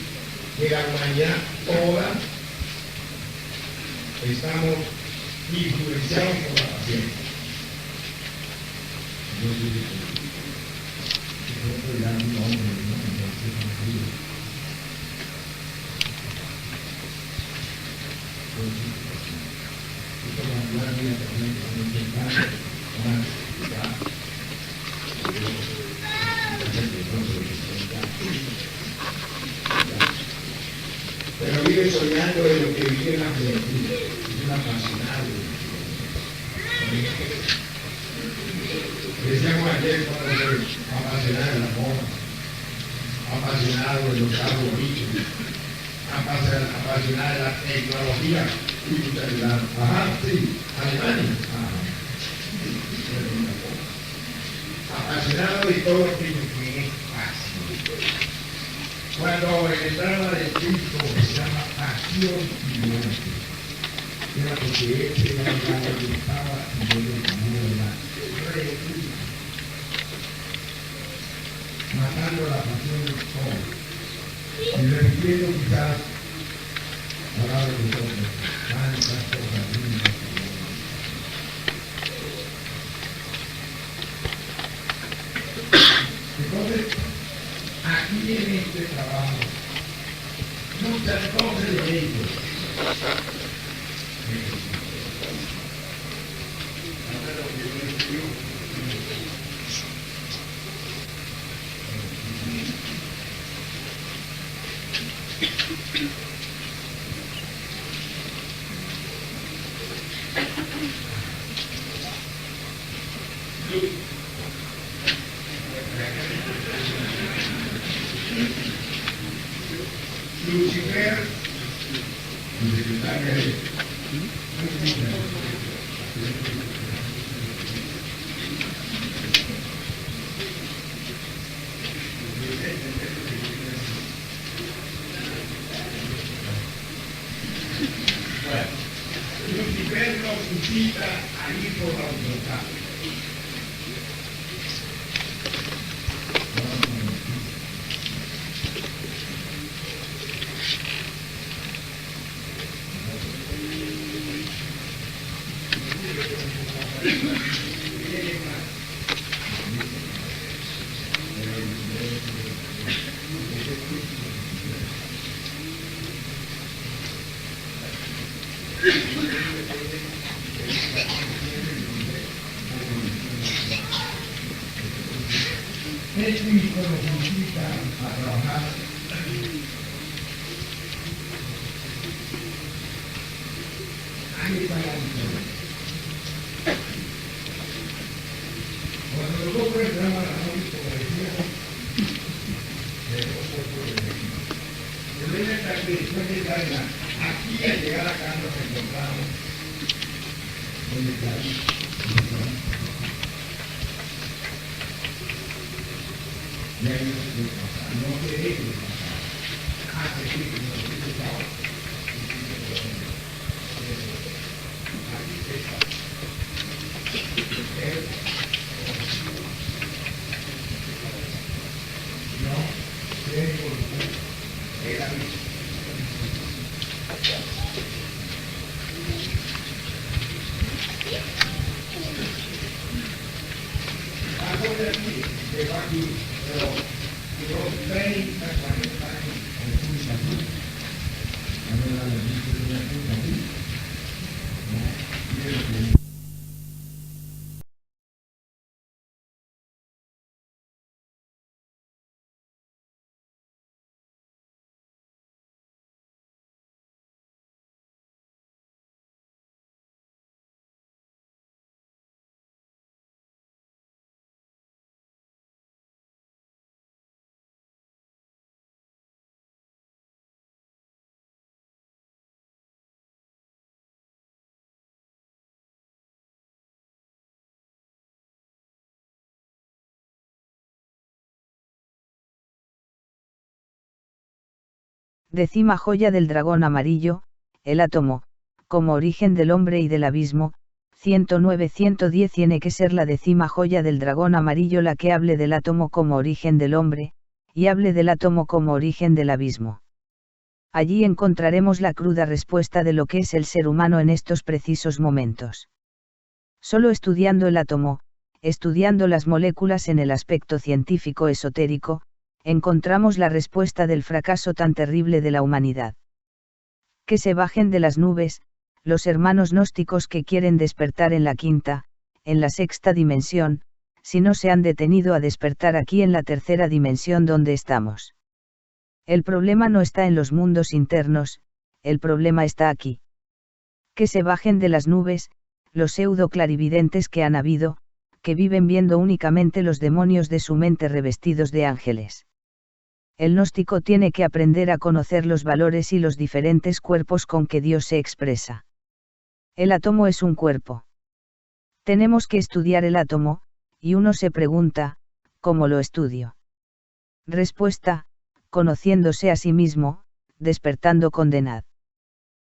que la humanidad toda estamos influenciados por la pasión. Yo soy ya un hombre, pero vive soñando de lo que vive en la juventud, es un apasionado. Decíamos ayer cuando soy apasionado de la moda, apasionado de los carros bonitos, apasionado de la tecnología, Ajá, sí, Alemania. Apasionado de todo aquello que es fácil. Cuando el drama de Cristo se llama pasión y muerte, era porque ese era el drama que estaba y yo le tenía la reina, matando la pasión del todo. Y repitiendo quizás palabras de todos, tantas cosas lindas. Entonces, aquí en este trabajo, muchas cosas de ellos. Lucifer, Lucifer nos incita a ir por la voluntad. Cristo nos incita a trabajar ahí está la diferencia. Cuando nosotros entramos a la noche, como decía, el rey está que después de estar aquí al llegar acá nos encontramos donde está y ahí no queremos pasar. Hace que nos estaba. Aquí está. No, tengo el aviso. Ahora sí, se va aquí. Pero los 30, 40 años en Punta Cruz, a ver la de Punta Cruz, Décima joya del dragón amarillo, el átomo, como origen del hombre y del abismo. 109-110 tiene que ser la décima joya del dragón amarillo la que hable del átomo como origen del hombre, y hable del átomo como origen del abismo. Allí encontraremos la cruda respuesta de lo que es el ser humano en estos precisos momentos. Solo estudiando el átomo, estudiando las moléculas en el aspecto científico esotérico, encontramos la respuesta del fracaso tan terrible de la humanidad. Que se bajen de las nubes, los hermanos gnósticos que quieren despertar en la quinta, en la sexta dimensión, si no se han detenido a despertar aquí en la tercera dimensión donde estamos. El problema no está en los mundos internos, el problema está aquí. Que se bajen de las nubes, los pseudo clarividentes que han habido, que viven viendo únicamente los demonios de su mente revestidos de ángeles. El gnóstico tiene que aprender a conocer los valores y los diferentes cuerpos con que Dios se expresa. El átomo es un cuerpo. Tenemos que estudiar el átomo, y uno se pregunta, ¿cómo lo estudio? Respuesta, conociéndose a sí mismo, despertando condenad.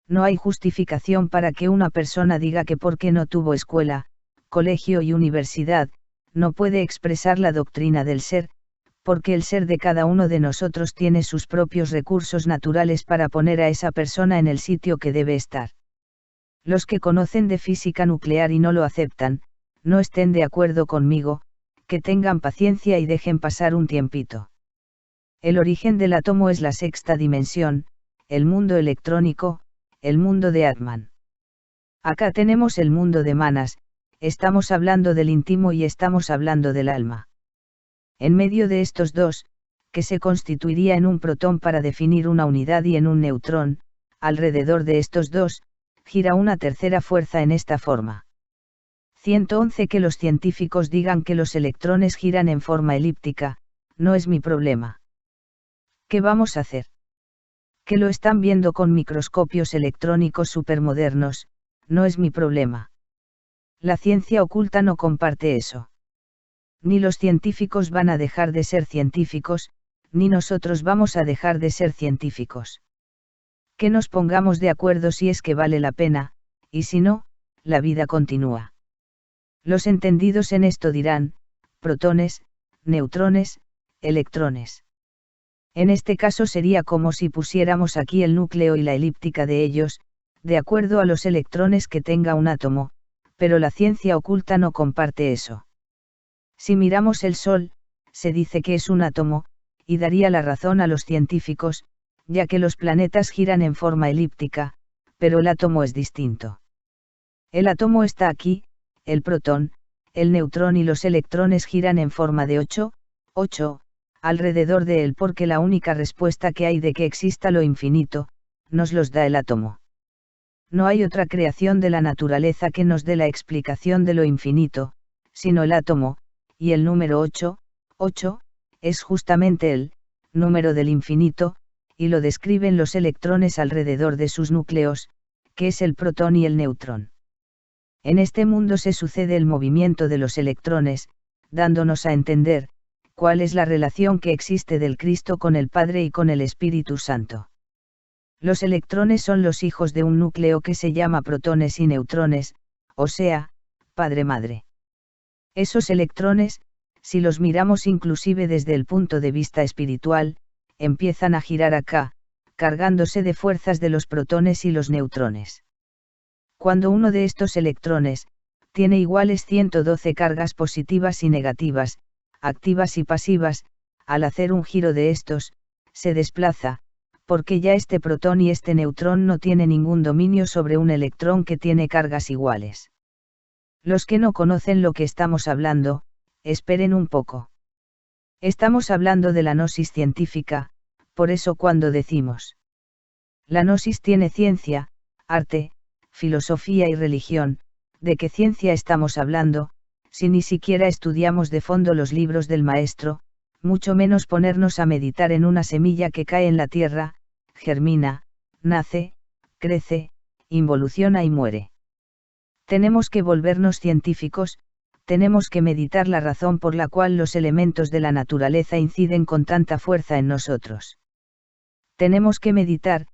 No hay justificación para que una persona diga que porque no tuvo escuela, colegio y universidad, no puede expresar la doctrina del ser, porque el ser de cada uno de nosotros tiene sus propios recursos naturales para poner a esa persona en el sitio que debe estar. Los que conocen de física nuclear y no lo aceptan, no estén de acuerdo conmigo, que tengan paciencia y dejen pasar un tiempito. El origen del átomo es la sexta dimensión, el mundo electrónico, el mundo de Atman. Acá tenemos el mundo de Manas, estamos hablando del íntimo y estamos hablando del alma. En medio de estos dos, que se constituiría en un protón para definir una unidad y en un neutrón, alrededor de estos dos, gira una tercera fuerza en esta forma. 111. Que los científicos digan que los electrones giran en forma elíptica, no es mi problema. ¿Qué vamos a hacer? Que lo están viendo con microscopios electrónicos supermodernos, no es mi problema. La ciencia oculta no comparte eso. Ni los científicos van a dejar de ser científicos, ni nosotros vamos a dejar de ser científicos. Que nos pongamos de acuerdo si es que vale la pena, y si no, la vida continúa. Los entendidos en esto dirán, protones, neutrones, electrones. En este caso sería como si pusiéramos aquí el núcleo y la elíptica de ellos, de acuerdo a los electrones que tenga un átomo, pero la ciencia oculta no comparte eso. Si miramos el Sol, se dice que es un átomo, y daría la razón a los científicos, ya que los planetas giran en forma elíptica, pero el átomo es distinto. El átomo está aquí, el protón, el neutrón y los electrones giran en forma de 8, alrededor de él porque la única respuesta que hay de que exista lo infinito, nos los da el átomo. No hay otra creación de la naturaleza que nos dé la explicación de lo infinito, sino el átomo, y el número 8, es justamente el número del infinito, y lo describen los electrones alrededor de sus núcleos, que es el protón y el neutrón. En este mundo se sucede el movimiento de los electrones, dándonos a entender, cuál es la relación que existe del Cristo con el Padre y con el Espíritu Santo. Los electrones son los hijos de un núcleo que se llama protones y neutrones, o sea, Padre-Madre. Esos electrones, si los miramos inclusive desde el punto de vista espiritual, empiezan a girar acá, cargándose de fuerzas de los protones y los neutrones. Cuando uno de estos electrones, tiene iguales 112 cargas positivas y negativas, activas y pasivas, al hacer un giro de estos, se desplaza, porque ya este protón y este neutrón no tiene ningún dominio sobre un electrón que tiene cargas iguales. Los que no conocen lo que estamos hablando, esperen un poco. Estamos hablando de la gnosis científica, por eso cuando decimos la gnosis tiene ciencia, arte, filosofía y religión, ¿de qué ciencia estamos hablando, si ni siquiera estudiamos de fondo los libros del maestro, mucho menos ponernos a meditar en una semilla que cae en la tierra, germina, nace, crece, involuciona y muere? Tenemos que volvernos científicos, tenemos que meditar la razón por la cual los elementos de la naturaleza inciden con tanta fuerza en nosotros. Tenemos que meditar,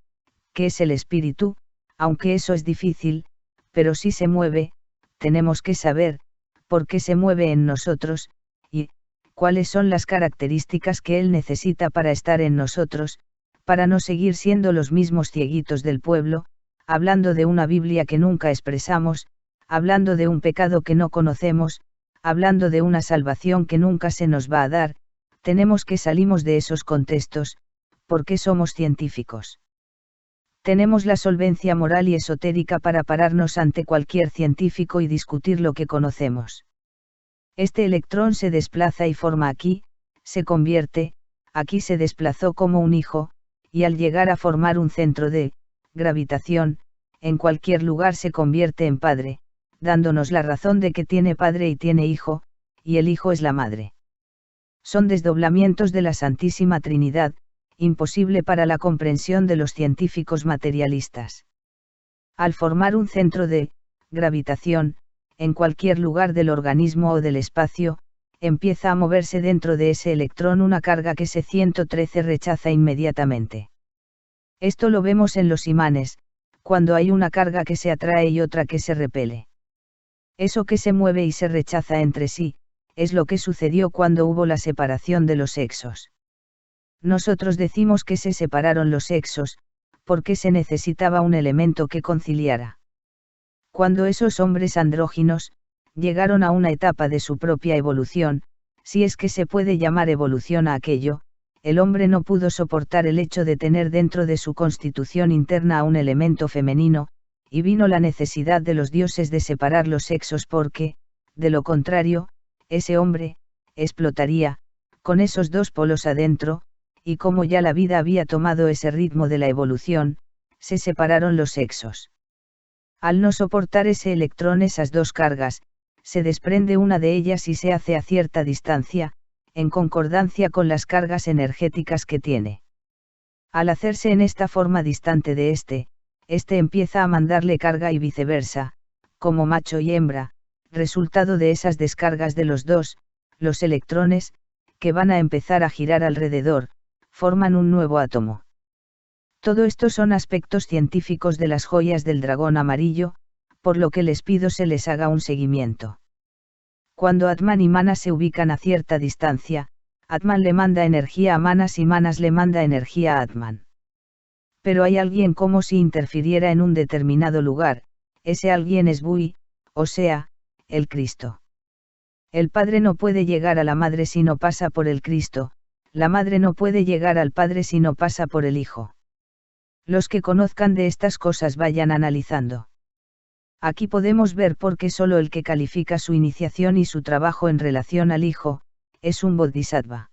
qué es el espíritu, aunque eso es difícil, pero si se mueve, tenemos que saber, por qué se mueve en nosotros, y cuáles son las características que él necesita para estar en nosotros, para no seguir siendo los mismos cieguitos del pueblo, hablando de una Biblia que nunca expresamos, hablando de un pecado que no conocemos, hablando de una salvación que nunca se nos va a dar, tenemos que salimos de esos contextos, porque somos científicos. Tenemos la solvencia moral y esotérica para pararnos ante cualquier científico y discutir lo que conocemos. Este electrón se desplaza y forma aquí, se convierte, aquí se desplazó como un hijo, y al llegar a formar un centro de gravitación, en cualquier lugar se convierte en padre, dándonos la razón de que tiene padre y tiene hijo, y el hijo es la madre. Son desdoblamientos de la Santísima Trinidad, imposible para la comprensión de los científicos materialistas. Al formar un centro de gravitación, en cualquier lugar del organismo o del espacio, empieza a moverse dentro de ese electrón una carga que S113 rechaza inmediatamente. Esto lo vemos en los imanes, cuando hay una carga que se atrae y otra que se repele. Eso que se mueve y se rechaza entre sí, es lo que sucedió cuando hubo la separación de los sexos. Nosotros decimos que se separaron los sexos, porque se necesitaba un elemento que conciliara. Cuando esos hombres andróginos llegaron a una etapa de su propia evolución, si es que se puede llamar evolución a aquello, el hombre no pudo soportar el hecho de tener dentro de su constitución interna a un elemento femenino, y vino la necesidad de los dioses de separar los sexos porque, de lo contrario, ese hombre explotaría, con esos dos polos adentro, y como ya la vida había tomado ese ritmo de la evolución, se separaron los sexos. Al no soportar ese electrón esas dos cargas, se desprende una de ellas y se hace a cierta distancia, en concordancia con las cargas energéticas que tiene. Al hacerse en esta forma distante de este empieza a mandarle carga y viceversa, como macho y hembra, resultado de esas descargas de los dos, los electrones, que van a empezar a girar alrededor, forman un nuevo átomo. Todo esto son aspectos científicos de las joyas del dragón amarillo, por lo que les pido se les haga un seguimiento. Cuando Atman y Manas se ubican a cierta distancia, Atman le manda energía a Manas y Manas le manda energía a Atman. Pero hay alguien como si interfiriera en un determinado lugar, ese alguien es Bui, o sea, el Cristo. El Padre no puede llegar a la Madre si no pasa por el Cristo, la Madre no puede llegar al Padre si no pasa por el Hijo. Los que conozcan de estas cosas vayan analizando. Aquí podemos ver por qué solo el que califica su iniciación y su trabajo en relación al Hijo, es un Bodhisattva.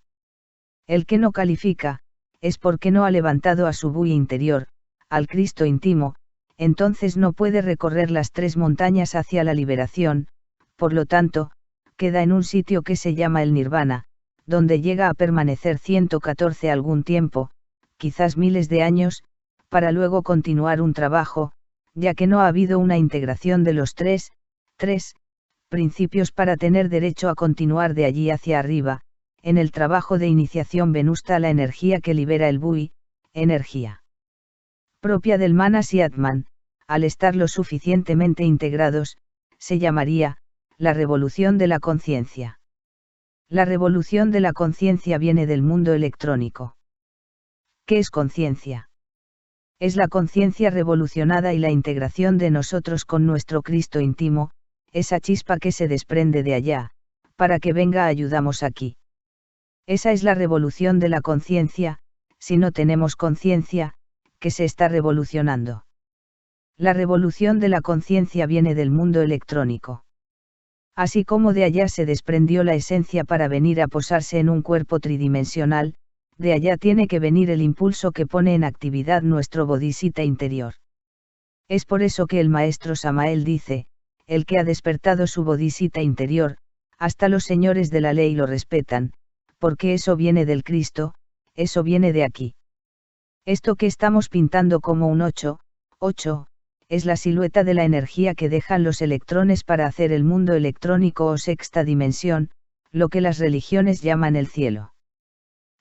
El que no califica, es porque no ha levantado a su Bui interior, al Cristo íntimo, entonces no puede recorrer las tres montañas hacia la liberación, por lo tanto, queda en un sitio que se llama el Nirvana, donde llega a permanecer 114 algún tiempo, quizás miles de años, para luego continuar un trabajo, ya que no ha habido una integración de los tres principios para tener derecho a continuar de allí hacia arriba, en el trabajo de iniciación venusta la energía que libera el Bui, energía propia del Manas y Atman, al estar lo suficientemente integrados, se llamaría, la revolución de la conciencia. La revolución de la conciencia viene del mundo electrónico. ¿Qué es conciencia? Es la conciencia revolucionada y la integración de nosotros con nuestro Cristo íntimo, esa chispa que se desprende de allá, para que venga ayudamos aquí. Esa es la revolución de la conciencia, si no tenemos conciencia, que se está revolucionando. La revolución de la conciencia viene del mundo electrónico. Así como de allá se desprendió la esencia para venir a posarse en un cuerpo tridimensional, de allá tiene que venir el impulso que pone en actividad nuestro bodhisattva interior. Es por eso que el maestro Samael dice, el que ha despertado su bodhisattva interior, hasta los señores de la ley lo respetan, porque eso viene del Cristo, eso viene de aquí. Esto que estamos pintando como un 8, es la silueta de la energía que dejan los electrones para hacer el mundo electrónico o sexta dimensión, lo que las religiones llaman el cielo.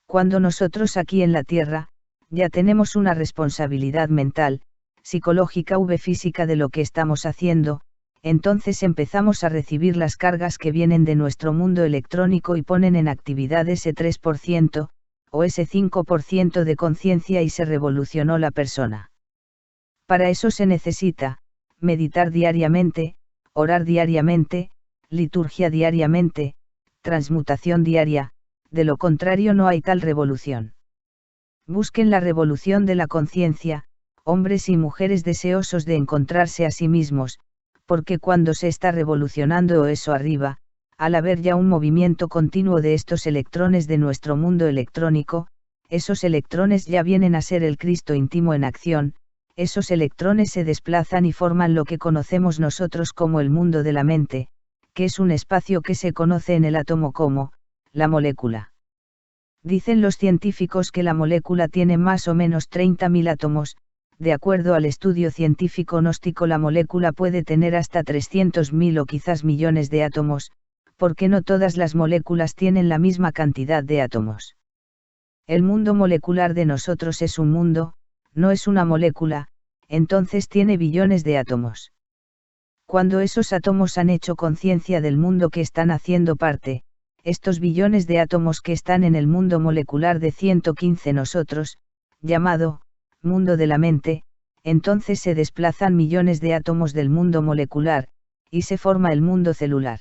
Cuando nosotros aquí en la Tierra, ya tenemos una responsabilidad mental, psicológica u física de lo que estamos haciendo, entonces empezamos a recibir las cargas que vienen de nuestro mundo electrónico y ponen en actividad ese 3%, o ese 5% de conciencia y se revolucionó la persona. Para eso se necesita, meditar diariamente, orar diariamente, liturgia diariamente, transmutación diaria, de lo contrario no hay tal revolución. Busquen la revolución de la conciencia, hombres y mujeres deseosos de encontrarse a sí mismos, porque cuando se está revolucionando eso arriba, al haber ya un movimiento continuo de estos electrones de nuestro mundo electrónico, esos electrones ya vienen a ser el Cristo íntimo en acción, esos electrones se desplazan y forman lo que conocemos nosotros como el mundo de la mente, que es un espacio que se conoce en el átomo como, la molécula. Dicen los científicos que la molécula tiene más o menos 30.000 átomos, de acuerdo al estudio científico gnóstico, la molécula puede tener hasta 300.000 o quizás millones de átomos, porque no todas las moléculas tienen la misma cantidad de átomos. El mundo molecular de nosotros es un mundo, no es una molécula, entonces tiene billones de átomos. Cuando esos átomos han hecho conciencia del mundo que están haciendo parte, estos billones de átomos que están en el mundo molecular de 115 nosotros, llamado mundo de la mente, entonces se desplazan millones de átomos del mundo molecular, y se forma el mundo celular.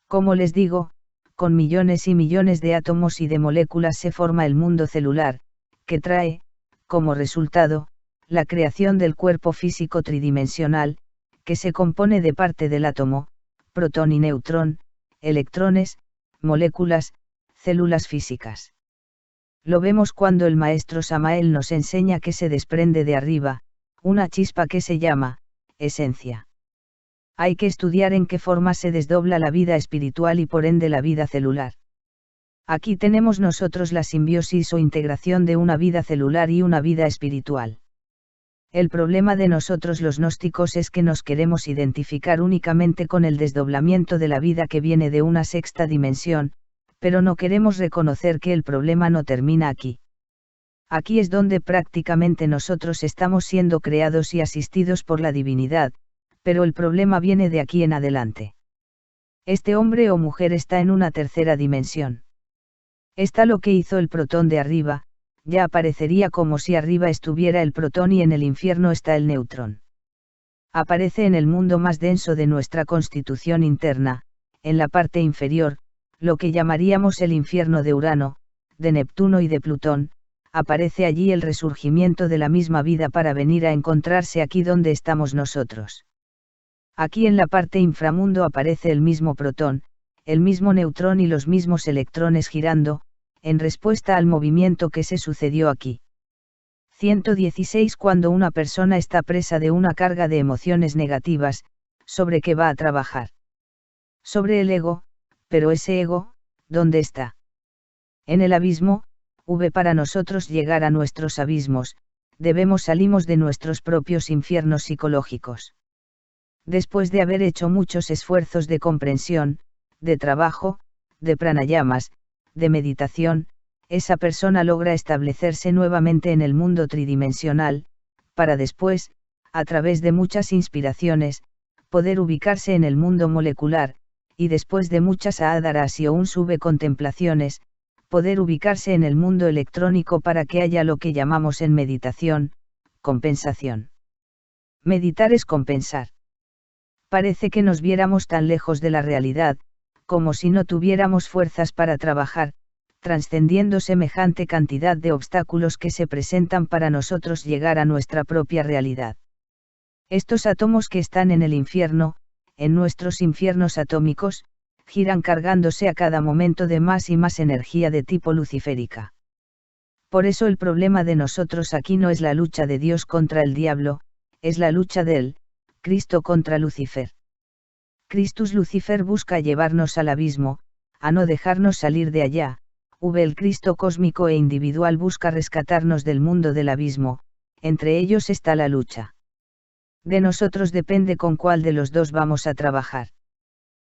Como les digo, con millones y millones de átomos y de moléculas se forma el mundo celular, que trae, como resultado, la creación del cuerpo físico tridimensional, que se compone de parte del átomo, protón y neutrón, electrones, moléculas, células físicas. Lo vemos cuando el maestro Samael nos enseña que se desprende de arriba, una chispa que se llama esencia. Hay que estudiar en qué forma se desdobla la vida espiritual y por ende la vida celular. Aquí tenemos nosotros la simbiosis o integración de una vida celular y una vida espiritual. El problema de nosotros los gnósticos es que nos queremos identificar únicamente con el desdoblamiento de la vida que viene de una sexta dimensión, pero no queremos reconocer que el problema no termina aquí. Aquí es donde prácticamente nosotros estamos siendo creados y asistidos por la divinidad, pero el problema viene de aquí en adelante. Este hombre o mujer está en una tercera dimensión. Está lo que hizo el protón de arriba, ya aparecería como si arriba estuviera el protón y en el infierno está el neutrón. Aparece en el mundo más denso de nuestra constitución interna, en la parte inferior, lo que llamaríamos el infierno de Urano, de Neptuno y de Plutón, aparece allí el resurgimiento de la misma vida para venir a encontrarse aquí donde estamos nosotros. Aquí en la parte inframundo aparece el mismo protón, el mismo neutrón y los mismos electrones girando, en respuesta al movimiento que se sucedió aquí. 116 Cuando una persona está presa de una carga de emociones negativas, ¿sobre qué va a trabajar? Sobre el ego, pero ese ego, ¿dónde está? En el abismo. Para nosotros llegar a nuestros abismos, debemos salimos de nuestros propios infiernos psicológicos. Después de haber hecho muchos esfuerzos de comprensión, de trabajo, de pranayamas, de meditación, esa persona logra establecerse nuevamente en el mundo tridimensional, para después, a través de muchas inspiraciones, poder ubicarse en el mundo molecular, y después de muchas ádaras y aún sube contemplaciones, poder ubicarse en el mundo electrónico para que haya lo que llamamos en meditación, compensación. Meditar es compensar. Parece que nos viéramos tan lejos de la realidad, como si no tuviéramos fuerzas para trabajar, trascendiendo semejante cantidad de obstáculos que se presentan para nosotros llegar a nuestra propia realidad. Estos átomos que están en el infierno, en nuestros infiernos atómicos, giran cargándose a cada momento de más y más energía de tipo luciférica. Por eso el problema de nosotros aquí no es la lucha de Dios contra el diablo, es la lucha del Cristo contra Lucifer. Christus Lucifer busca llevarnos al abismo, a no dejarnos salir de allá, el Cristo cósmico e individual busca rescatarnos del mundo del abismo, entre ellos está la lucha. De nosotros depende con cuál de los dos vamos a trabajar.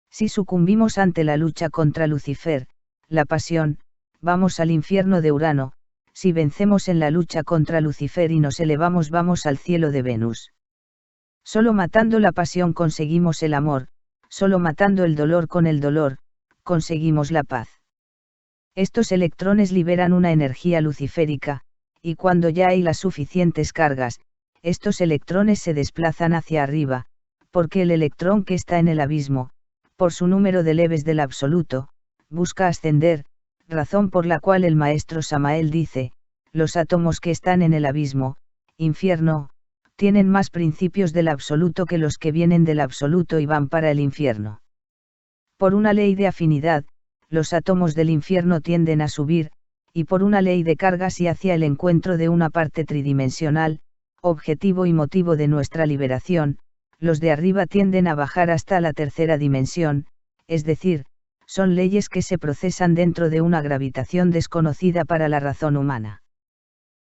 Si sucumbimos ante la lucha contra Lucifer, la pasión, vamos al infierno de Urano, si vencemos en la lucha contra Lucifer y nos elevamos vamos al cielo de Venus. Solo matando la pasión conseguimos el amor, solo matando el dolor con el dolor, conseguimos la paz. Estos electrones liberan una energía luciférica, y cuando ya hay las suficientes cargas, estos electrones se desplazan hacia arriba, porque el electrón que está en el abismo, por su número de leves del absoluto, busca ascender, razón por la cual el maestro Samael dice, los átomos que están en el abismo, infierno, tienen más principios del absoluto que los que vienen del absoluto y van para el infierno. Por una ley de afinidad, los átomos del infierno tienden a subir, y por una ley de cargas y hacia el encuentro de una parte tridimensional, objetivo y motivo de nuestra liberación, los de arriba tienden a bajar hasta la tercera dimensión, es decir, son leyes que se procesan dentro de una gravitación desconocida para la razón humana.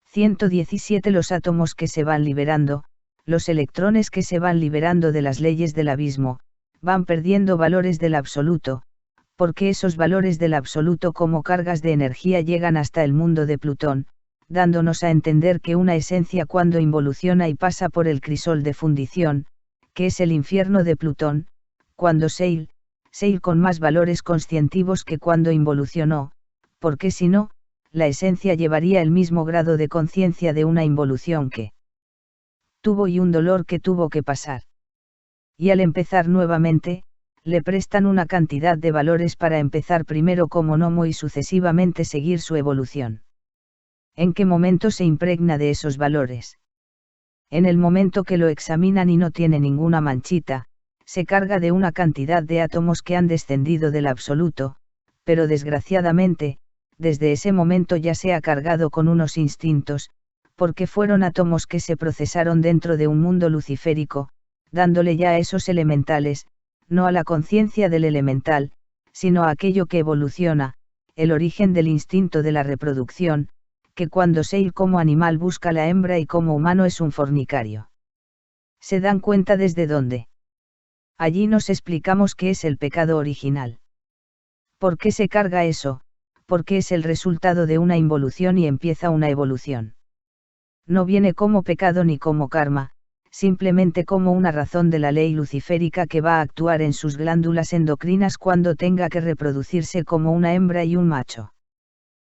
117 Los átomos que se van liberando, los electrones que se van liberando de las leyes del abismo, van perdiendo valores del absoluto, porque esos valores del absoluto como cargas de energía llegan hasta el mundo de Plutón, dándonos a entender que una esencia cuando involuciona y pasa por el crisol de fundición, que es el infierno de Plutón, cuando Seil con más valores conscientivos que cuando involucionó, porque si no, la esencia llevaría el mismo grado de conciencia de una involución que tuvo y un dolor que tuvo que pasar. Y al empezar nuevamente, le prestan una cantidad de valores para empezar primero como gnomo y sucesivamente seguir su evolución. ¿En qué momento se impregna de esos valores? En el momento que lo examinan y no tiene ninguna manchita, se carga de una cantidad de átomos que han descendido del absoluto, pero desgraciadamente, desde ese momento ya se ha cargado con unos instintos, porque fueron átomos que se procesaron dentro de un mundo luciférico, dándole ya a esos elementales, no a la conciencia del elemental, sino a aquello que evoluciona, el origen del instinto de la reproducción, que cuando Seil como animal busca la hembra y como humano es un fornicario. ¿Se dan cuenta desde dónde? Allí nos explicamos qué es el pecado original. ¿Por qué se carga eso? Porque es el resultado de una involución y empieza una evolución. No viene como pecado ni como karma, simplemente como una razón de la ley luciférica que va a actuar en sus glándulas endocrinas cuando tenga que reproducirse como una hembra y un macho.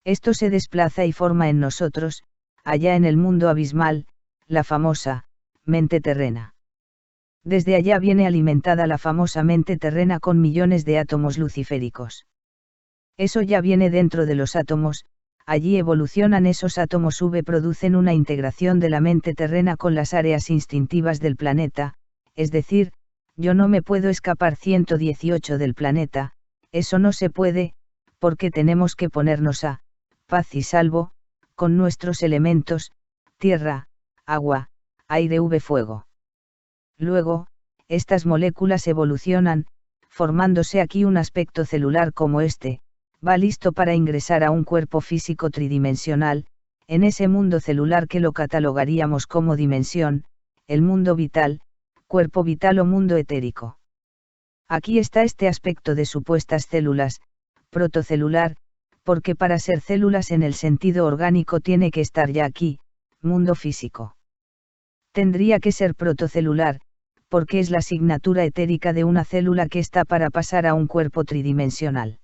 Esto se desplaza y forma en nosotros, allá en el mundo abismal, la famosa mente terrena. Desde allá viene alimentada la famosa mente terrena con millones de átomos luciféricos. Eso ya viene dentro de los átomos, allí evolucionan esos átomos producen una integración de la mente terrena con las áreas instintivas del planeta, es decir, yo no me puedo escapar 118 del planeta, eso no se puede, porque tenemos que ponernos a paz y salvo, con nuestros elementos, tierra, agua, aire, fuego. Luego, estas moléculas evolucionan, formándose aquí un aspecto celular como este, va listo para ingresar a un cuerpo físico tridimensional, en ese mundo celular que lo catalogaríamos como dimensión, el mundo vital, cuerpo vital o mundo etérico. Aquí está este aspecto de supuestas células, protocelular, porque para ser células en el sentido orgánico tiene que estar ya aquí, mundo físico. Tendría que ser protocelular, porque es la asignatura etérica de una célula que está para pasar a un cuerpo tridimensional.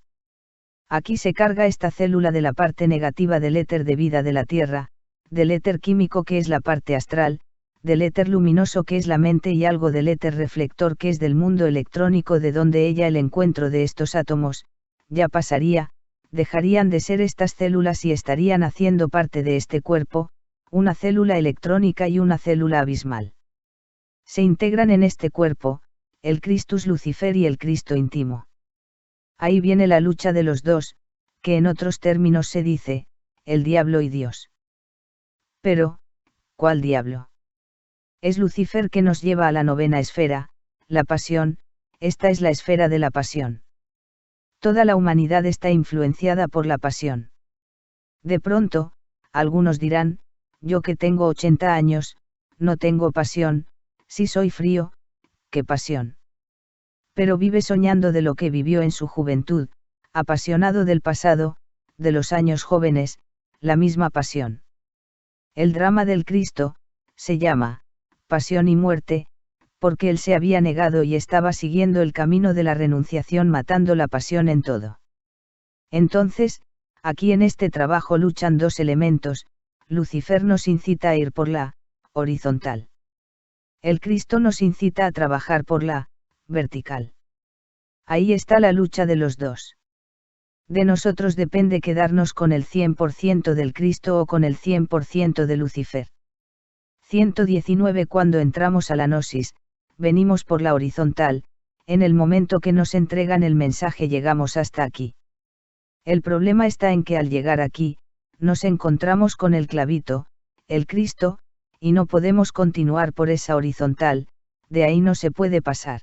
Aquí se carga esta célula de la parte negativa del éter de vida de la Tierra, del éter químico que es la parte astral, del éter luminoso que es la mente y algo del éter reflector que es del mundo electrónico de donde ella el encuentro de estos átomos, ya pasaría, dejarían de ser estas células y estarían haciendo parte de este cuerpo, una célula electrónica y una célula abismal. Se integran en este cuerpo, el Christus Lucifer y el Cristo íntimo. Ahí viene la lucha de los dos, que en otros términos se dice, el diablo y Dios. Pero, ¿cuál diablo? Es Lucifer que nos lleva a la novena esfera, la pasión, esta es la esfera de la pasión. Toda la humanidad está influenciada por la pasión. De pronto, algunos dirán, yo que tengo 80 años, no tengo pasión, si soy frío, ¿qué pasión? Pero vive soñando de lo que vivió en su juventud, apasionado del pasado, de los años jóvenes, la misma pasión. El drama del Cristo, se llama, pasión y muerte, porque él se había negado y estaba siguiendo el camino de la renunciación matando la pasión en todo. Entonces, aquí en este trabajo luchan dos elementos, Lucifer nos incita a ir por la horizontal. El Cristo nos incita a trabajar por la vertical. Ahí está la lucha de los dos. De nosotros depende quedarnos con el 100% del Cristo o con el 100% de Lucifer. 119 Cuando entramos a la gnosis, venimos por la horizontal, en el momento que nos entregan el mensaje llegamos hasta aquí. El problema está en que al llegar aquí, nos encontramos con el clavito, el Cristo, y no podemos continuar por esa horizontal, de ahí no se puede pasar.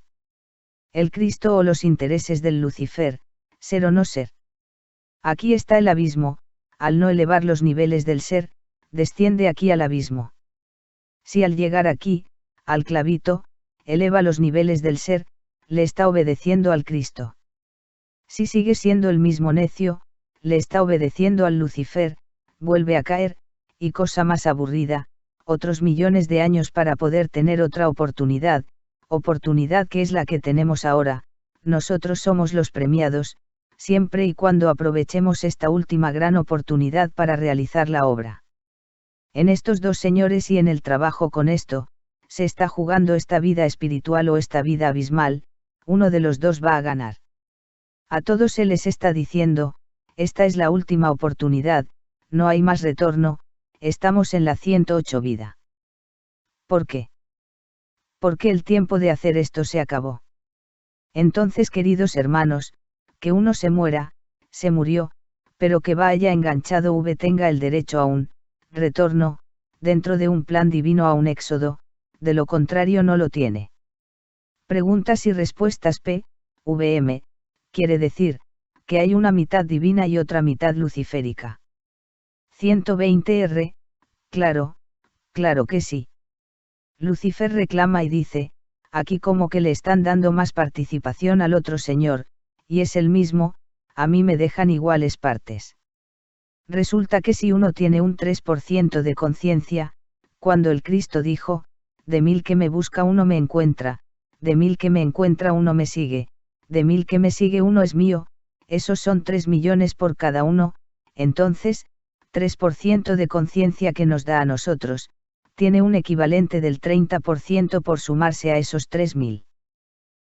El Cristo o los intereses del Lucifer, ser o no ser. Aquí está el abismo, al no elevar los niveles del ser, desciende aquí al abismo. Si al llegar aquí, al clavito, eleva los niveles del ser, le está obedeciendo al Cristo. Si sigue siendo el mismo necio, le está obedeciendo al Lucifer, vuelve a caer, y cosa más aburrida, otros millones de años para poder tener otra oportunidad que es la que tenemos ahora. Nosotros somos los premiados, siempre y cuando aprovechemos esta última gran oportunidad para realizar la obra. En estos dos señores y en el trabajo con esto, se está jugando esta vida espiritual o esta vida abismal, uno de los dos va a ganar. A todos se les está diciendo, esta es la última oportunidad, no hay más retorno, estamos en la 108 vida. ¿Por qué? Porque el tiempo de hacer esto se acabó. Entonces, queridos hermanos, que uno se muera, se murió, pero que vaya enganchado tenga el derecho a un retorno, dentro de un plan divino a un éxodo, de lo contrario no lo tiene. Preguntas y respuestas P.V.M. quiere decir, que hay una mitad divina y otra mitad luciférica. 120 claro que sí. Lucifer reclama y dice, aquí como que le están dando más participación al otro señor, y es el mismo, a mí me dejan iguales partes. Resulta que si uno tiene un 3% de conciencia, cuando el Cristo dijo, de 1000 que me busca uno me encuentra, de 1000 que me encuentra uno me sigue, de 1000 que me sigue uno es mío, esos son 3 millones por cada uno, entonces, 3% de conciencia que nos da a nosotros, tiene un equivalente del 30% por sumarse a esos 3000.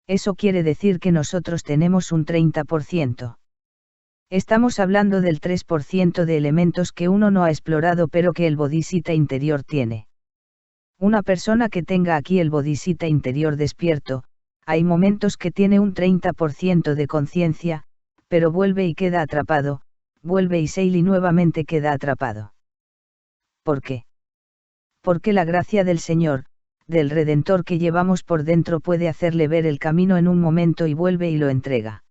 Eso quiere decir que nosotros tenemos un 30%. Estamos hablando del 3% de elementos que uno no ha explorado pero que el bodhisattva interior tiene. Una persona que tenga aquí el bodhisattva interior despierto, hay momentos que tiene un 30% de conciencia, pero vuelve y queda atrapado, vuelve y seile y nuevamente queda atrapado. ¿Por qué? Porque la gracia del Señor, del Redentor que llevamos por dentro puede hacerle ver el camino en un momento y vuelve y lo entrega.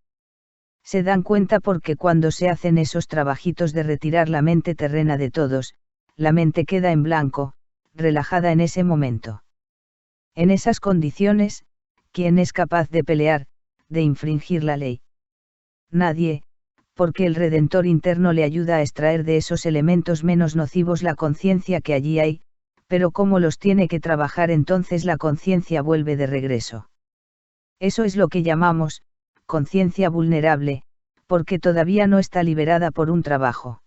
Se dan cuenta porque cuando se hacen esos trabajitos de retirar la mente terrena de todos, la mente queda en blanco, relajada en ese momento. En esas condiciones, ¿quién es capaz de pelear, de infringir la ley? Nadie, porque el Redentor interno le ayuda a extraer de esos elementos menos nocivos la conciencia que allí hay, pero como los tiene que trabajar entonces la conciencia vuelve de regreso. Eso es lo que llamamos, conciencia vulnerable, porque todavía no está liberada por un trabajo.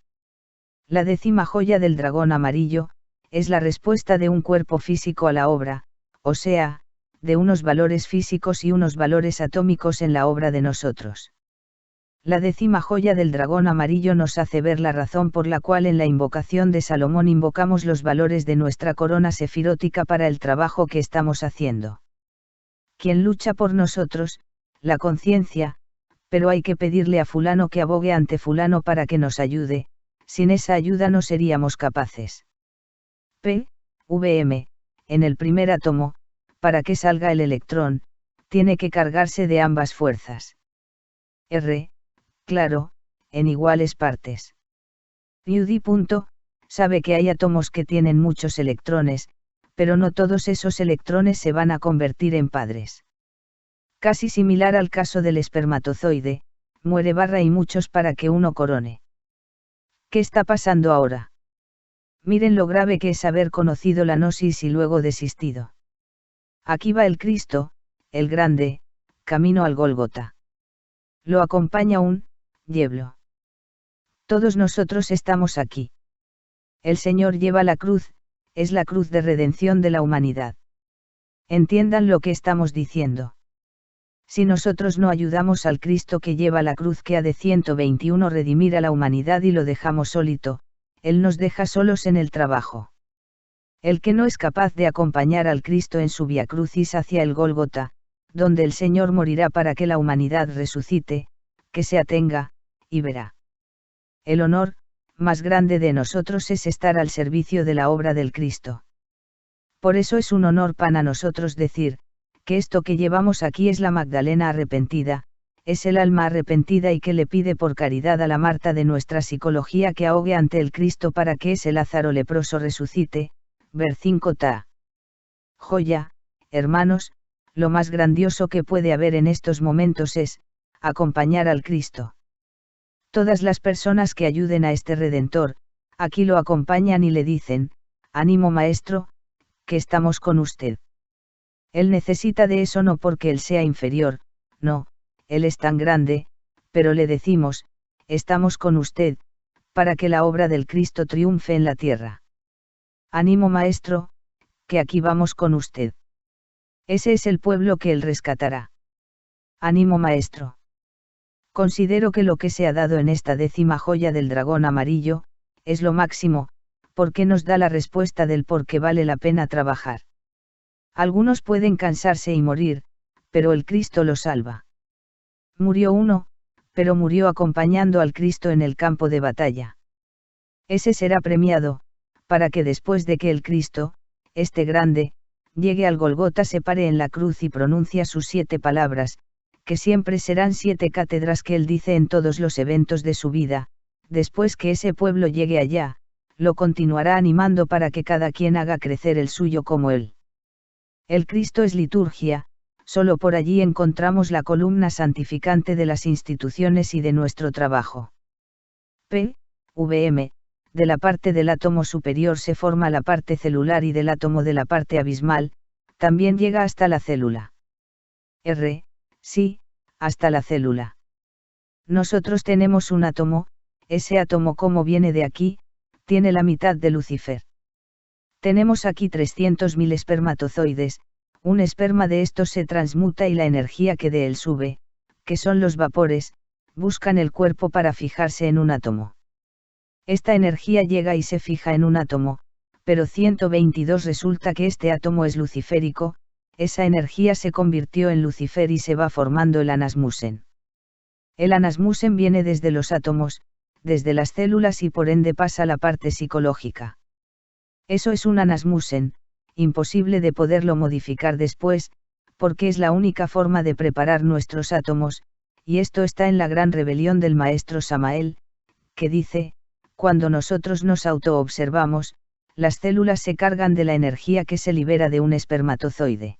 La 10ª joya del dragón amarillo, es la respuesta de un cuerpo físico a la obra, o sea, de unos valores físicos y unos valores atómicos en la obra de nosotros. La 10ª joya del dragón amarillo nos hace ver la razón por la cual en la invocación de Salomón invocamos los valores de nuestra corona sefirótica para el trabajo que estamos haciendo. ¿Quién lucha por nosotros? La conciencia, pero hay que pedirle a fulano que abogue ante fulano para que nos ayude, sin esa ayuda no seríamos capaces. P.V.M. En el primer átomo, para que salga el electrón, tiene que cargarse de ambas fuerzas. Claro, en iguales partes. Judy. Sabe que hay átomos que tienen muchos electrones, pero no todos esos electrones se van a convertir en padres. Casi similar al caso del espermatozoide, muere y muchos para que uno corone. ¿Qué está pasando ahora? Miren lo grave que es haber conocido la gnosis y luego desistido. Aquí va el Cristo, el grande, camino al Gólgota. Lo acompaña un diablo. Todos nosotros estamos aquí. El Señor lleva la cruz, es la cruz de redención de la humanidad. Entiendan lo que estamos diciendo. Si nosotros no ayudamos al Cristo que lleva la cruz que ha de 121 redimir a la humanidad y lo dejamos solito, Él nos deja solos en el trabajo. El que no es capaz de acompañar al Cristo en su vía crucis hacia el Gólgota, donde el Señor morirá para que la humanidad resucite, que se atenga, y verá. El honor, más grande de nosotros es estar al servicio de la obra del Cristo. Por eso es un honor para nosotros decir, que esto que llevamos aquí es la Magdalena arrepentida, es el alma arrepentida y que le pide por caridad a la Marta de nuestra psicología que ahogue ante el Cristo para que ese Lázaro leproso resucite, ver 5 ta. Joya, hermanos, lo más grandioso que puede haber en estos momentos es, acompañar al Cristo. Todas las personas que ayuden a este Redentor, aquí lo acompañan y le dicen, ánimo maestro, que estamos con usted. Él necesita de eso no porque él sea inferior, no, él es tan grande, pero le decimos, estamos con usted, para que la obra del Cristo triunfe en la tierra. Ánimo maestro, que aquí vamos con usted. Ese es el pueblo que él rescatará. Ánimo maestro. Considero que lo que se ha dado en esta 10ª joya del dragón amarillo, es lo máximo, porque nos da la respuesta del por qué vale la pena trabajar. Algunos pueden cansarse y morir, pero el Cristo lo salva. Murió uno, pero murió acompañando al Cristo en el campo de batalla. Ese será premiado, para que después de que el Cristo, este grande, llegue al Golgota se pare en la cruz y pronuncia sus 7 palabras, que siempre serán 7 cátedras que él dice en todos los eventos de su vida, después que ese pueblo llegue allá, lo continuará animando para que cada quien haga crecer el suyo como él. El Cristo es liturgia, solo por allí encontramos la columna santificante de las instituciones y de nuestro trabajo. P.V.M. De la parte del átomo superior se forma la parte celular y del átomo de la parte abismal, también llega hasta la célula. Sí, hasta la célula. Nosotros tenemos un átomo, ese átomo como viene de aquí, tiene la mitad de Lucifer. Tenemos aquí 300.000 espermatozoides, un esperma de estos se transmuta y la energía que de él sube, que son los vapores, buscan el cuerpo para fijarse en un átomo. Esta energía llega y se fija en un átomo, pero 122 resulta que este átomo es luciférico, esa energía se convirtió en Lucifer y se va formando el anasmusen. El anasmusen viene desde los átomos, desde las células y por ende pasa a la parte psicológica. Eso es un anasmusen, imposible de poderlo modificar después, porque es la única forma de preparar nuestros átomos, y esto está en la gran rebelión del maestro Samael, que dice, cuando nosotros nos autoobservamos, las células se cargan de la energía que se libera de un espermatozoide.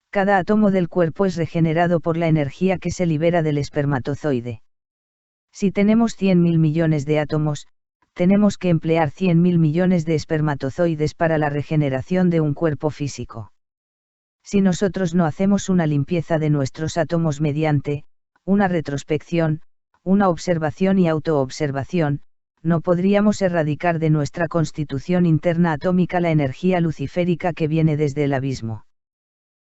Cada átomo del cuerpo es regenerado por la energía que se libera del espermatozoide. Si tenemos 100.000 millones de átomos, tenemos que emplear 100.000 millones de espermatozoides para la regeneración de un cuerpo físico. Si nosotros no hacemos una limpieza de nuestros átomos mediante, una retrospección, una observación y autoobservación, no podríamos erradicar de nuestra constitución interna atómica la energía luciférica que viene desde el abismo.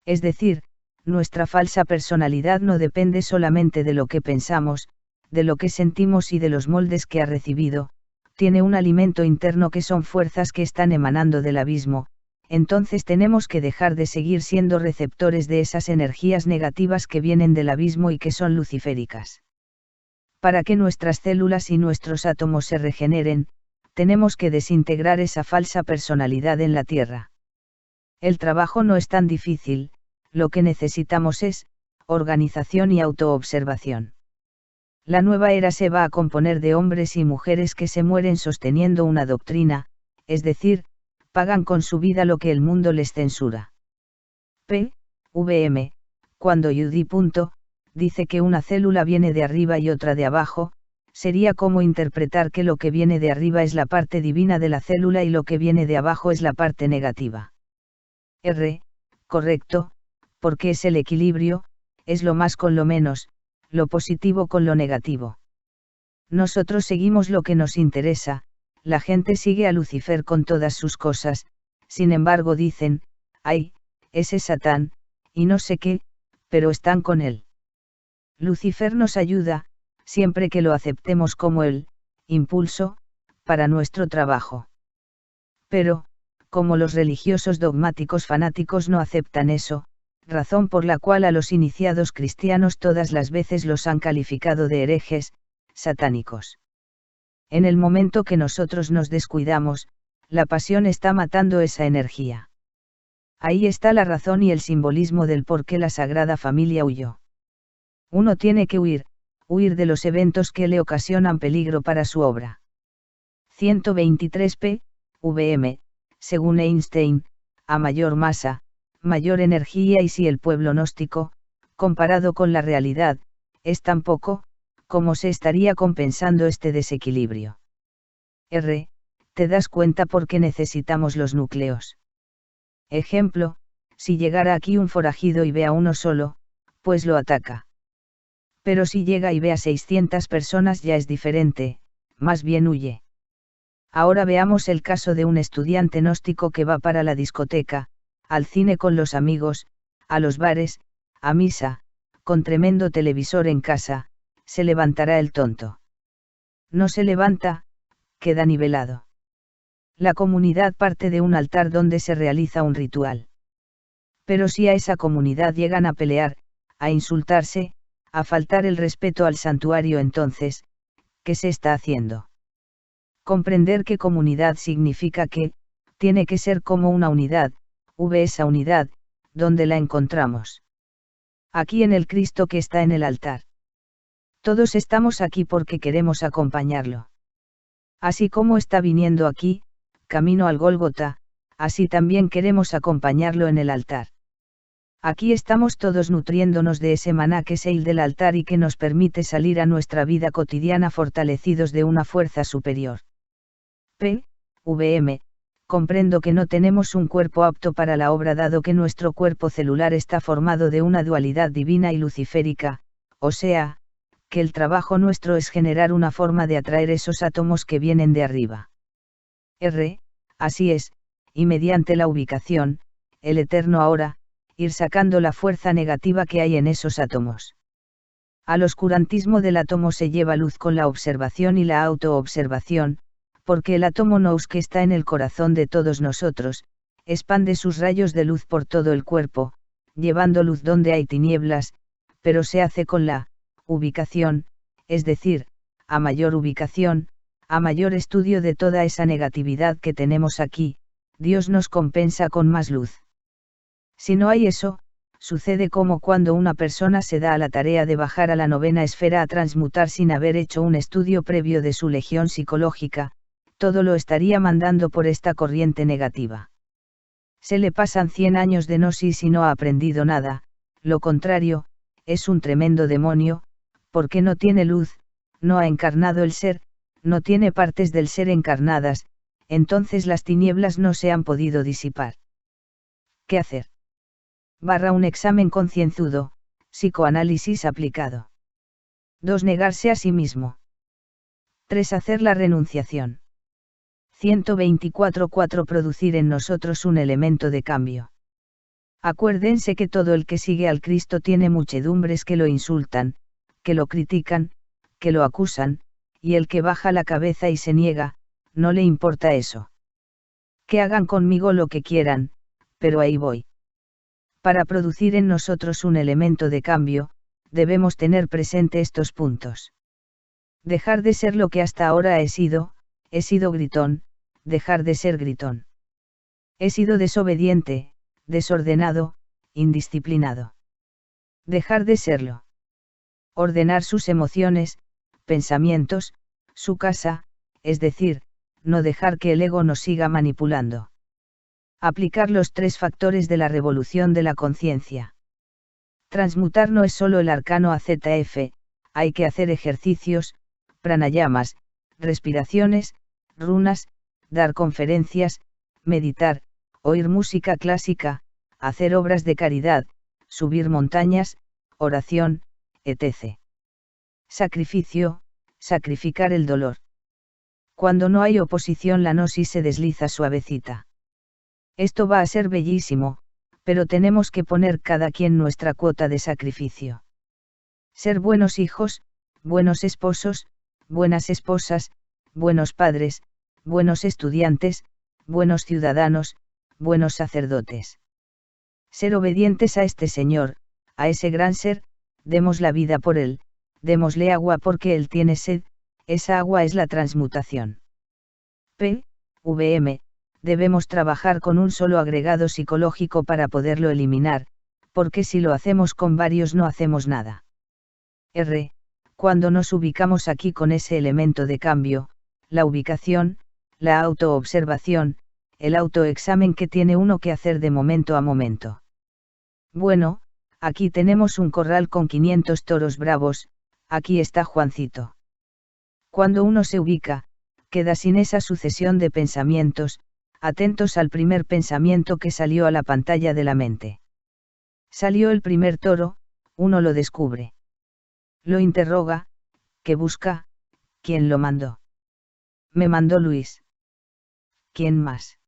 Es decir, nuestra falsa personalidad no depende solamente de lo que pensamos, de lo que sentimos y de los moldes que ha recibido, tiene un alimento interno que son fuerzas que están emanando del abismo, entonces tenemos que dejar de seguir siendo receptores de esas energías negativas que vienen del abismo y que son luciféricas. Para que nuestras células y nuestros átomos se regeneren, tenemos que desintegrar esa falsa personalidad en la Tierra. El trabajo no es tan difícil, lo que necesitamos es, organización y autoobservación. La nueva era se va a componer de hombres y mujeres que se mueren sosteniendo una doctrina, es decir, pagan con su vida lo que el mundo les censura. P.V.M. Cuando Judy. Dice que una célula viene de arriba y otra de abajo, sería como interpretar que lo que viene de arriba es la parte divina de la célula y lo que viene de abajo es la parte negativa. Correcto, porque es el equilibrio, es lo más con lo menos, lo positivo con lo negativo. Nosotros seguimos lo que nos interesa, la gente sigue a Lucifer con todas sus cosas, sin embargo dicen, ay, ese Satán, y no sé qué, pero están con él. Lucifer nos ayuda, siempre que lo aceptemos como el impulso para nuestro trabajo. Pero, como los religiosos dogmáticos fanáticos no aceptan eso, razón por la cual a los iniciados cristianos todas las veces los han calificado de herejes, satánicos. En el momento que nosotros nos descuidamos, la pasión está matando esa energía. Ahí está la razón y el simbolismo del por qué la Sagrada Familia huyó. Uno tiene que huir de los eventos que le ocasionan peligro para su obra. 123 p.v.m., según Einstein, a mayor masa, mayor energía, y si el pueblo gnóstico, comparado con la realidad, es tan poco, ¿cómo se estaría compensando este desequilibrio? ¿Te das cuenta por qué necesitamos los núcleos? Ejemplo, si llegara aquí un forajido y ve a uno solo, pues lo ataca. Pero si llega y ve a 600 personas ya es diferente, más bien huye. Ahora veamos el caso de un estudiante gnóstico que va para la discoteca, al cine con los amigos, a los bares, a misa, con tremendo televisor en casa. ¿Se levantará el tonto? No se levanta, queda nivelado. La comunidad parte de un altar donde se realiza un ritual. Pero si a esa comunidad llegan a pelear, a insultarse, a faltar el respeto al santuario, entonces, ¿qué se está haciendo? Comprender que comunidad significa que, tiene que ser como una unidad, esa unidad, ¿dónde la encontramos? Aquí en el Cristo que está en el altar. Todos estamos aquí porque queremos acompañarlo. Así como está viniendo aquí, camino al Gólgota, así también queremos acompañarlo en el altar. Aquí estamos todos nutriéndonos de ese maná que es el del altar y que nos permite salir a nuestra vida cotidiana fortalecidos de una fuerza superior. P.v.m. Comprendo que no tenemos un cuerpo apto para la obra dado que nuestro cuerpo celular está formado de una dualidad divina y luciférica, o sea, que el trabajo nuestro es generar una forma de atraer esos átomos que vienen de arriba. Así es, y mediante la ubicación, el eterno ahora, ir sacando la fuerza negativa que hay en esos átomos. Al oscurantismo del átomo se lleva luz con la observación y la autoobservación, porque el átomo nous que está en el corazón de todos nosotros, expande sus rayos de luz por todo el cuerpo, llevando luz donde hay tinieblas, pero se hace con la ubicación, es decir, a mayor ubicación, a mayor estudio de toda esa negatividad que tenemos aquí, Dios nos compensa con más luz. Si no hay eso, sucede como cuando una persona se da a la tarea de bajar a la 9ª esfera a transmutar sin haber hecho un estudio previo de su legión psicológica, todo lo estaría mandando por esta corriente negativa. Se le pasan 100 años de gnosis y no ha aprendido nada, lo contrario, es un tremendo demonio, porque no tiene luz, no ha encarnado el ser, no tiene partes del ser encarnadas, entonces las tinieblas no se han podido disipar. ¿Qué hacer? Un examen concienzudo, psicoanálisis aplicado. 2. Negarse a sí mismo. 3. Hacer la renunciación. 124.4. Producir en nosotros un elemento de cambio. Acuérdense que todo el que sigue al Cristo tiene muchedumbres que lo insultan, que lo critican, que lo acusan, y el que baja la cabeza y se niega, no le importa eso. Que hagan conmigo lo que quieran, pero ahí voy. Para producir en nosotros un elemento de cambio, debemos tener presente estos puntos. Dejar de ser lo que hasta ahora he sido gritón, dejar de ser gritón. He sido desobediente, desordenado, indisciplinado. Dejar de serlo. Ordenar sus emociones, pensamientos, su casa, es decir, no dejar que el ego nos siga manipulando. Aplicar los 3 factores de la revolución de la conciencia. Transmutar no es solo el arcano AZF, hay que hacer ejercicios, pranayamas, respiraciones, runas, dar conferencias, meditar, oír música clásica, hacer obras de caridad, subir montañas, oración, etc. Sacrificio, sacrificar el dolor. Cuando no hay oposición la gnosis se desliza suavecita. Esto va a ser bellísimo, pero tenemos que poner cada quien nuestra cuota de sacrificio. Ser buenos hijos, buenos esposos, buenas esposas, buenos padres, buenos estudiantes, buenos ciudadanos, buenos sacerdotes. Ser obedientes a este Señor, a ese gran ser, demos la vida por él, démosle agua porque él tiene sed, esa agua es la transmutación. P.v.m. Debemos trabajar con un solo agregado psicológico para poderlo eliminar, porque si lo hacemos con varios no hacemos nada. R. Cuando nos ubicamos aquí con ese elemento de cambio, la ubicación, la autoobservación, el autoexamen que tiene uno que hacer de momento a momento. Bueno, aquí tenemos un corral con 500 toros bravos, aquí está Juancito. Cuando uno se ubica, queda sin esa sucesión de pensamientos, atentos al primer pensamiento que salió a la pantalla de la mente. Salió el primer toro, uno lo descubre. Lo interroga, ¿qué busca? ¿Quién lo mandó? Me mandó Luis. ¿Quién más?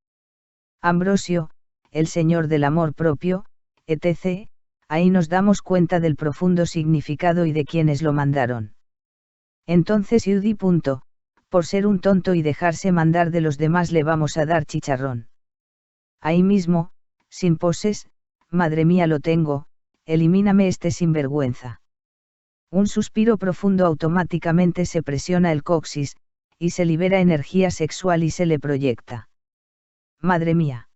Ambrosio, el señor del amor propio, etc. Ahí nos damos cuenta del profundo significado y de quienes lo mandaron. Entonces Yudi. Por ser un tonto y dejarse mandar de los demás le vamos a dar chicharrón. Ahí mismo, sin poses, madre mía lo tengo, elimíname este sinvergüenza. Un suspiro profundo automáticamente se presiona el coxis, y se libera energía sexual y se le proyecta. Madre mía.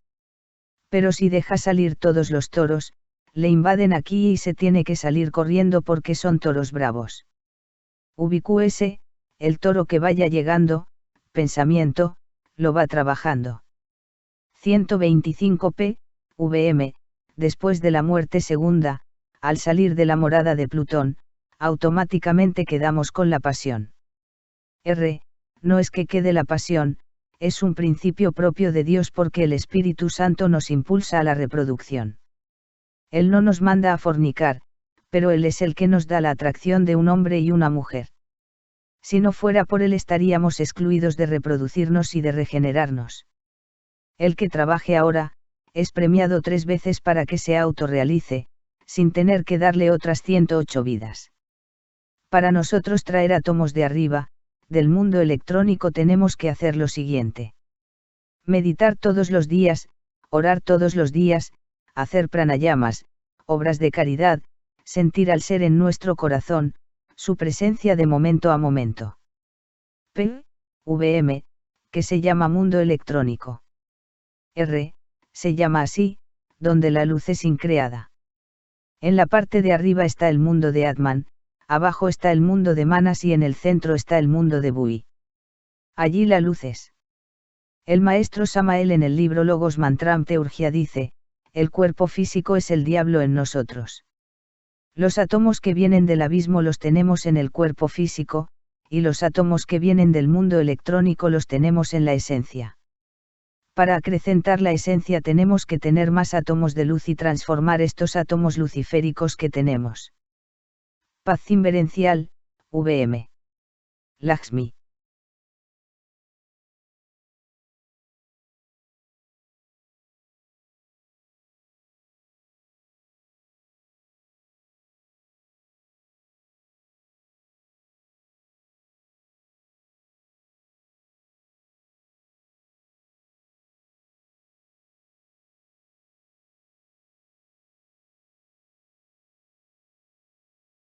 Pero si deja salir todos los toros, le invaden aquí y se tiene que salir corriendo porque son toros bravos. Ubicúese, el toro que vaya llegando, pensamiento, lo va trabajando. 125 p.v.m. Después de la muerte segunda, al salir de la morada de Plutón, automáticamente quedamos con la pasión. R. No es que quede la pasión, es un principio propio de Dios porque el Espíritu Santo nos impulsa a la reproducción. Él no nos manda a fornicar, pero Él es el que nos da la atracción de un hombre y una mujer. Si no fuera por Él estaríamos excluidos de reproducirnos y de regenerarnos. El que trabaje ahora, es premiado 3 veces para que se autorrealice, sin tener que darle otras 108 vidas. Para nosotros traer átomos de arriba, del mundo electrónico tenemos que hacer lo siguiente. Meditar todos los días, orar todos los días, hacer pranayamas, obras de caridad, sentir al ser en nuestro corazón, su presencia de momento a momento. P.V.M., que se llama mundo electrónico. R. Se llama así, donde la luz es increada. En la parte de arriba está el mundo de Atman, abajo está el mundo de Manas y en el centro está el mundo de Bui. Allí la luz es. El maestro Samael en el libro Logos Mantram Teurgia dice, el cuerpo físico es el diablo en nosotros. Los átomos que vienen del abismo los tenemos en el cuerpo físico, y los átomos que vienen del mundo electrónico los tenemos en la esencia. Para acrecentar la esencia tenemos que tener más átomos de luz y transformar estos átomos luciféricos que tenemos. Paz inverencial, VM. Lakshmi.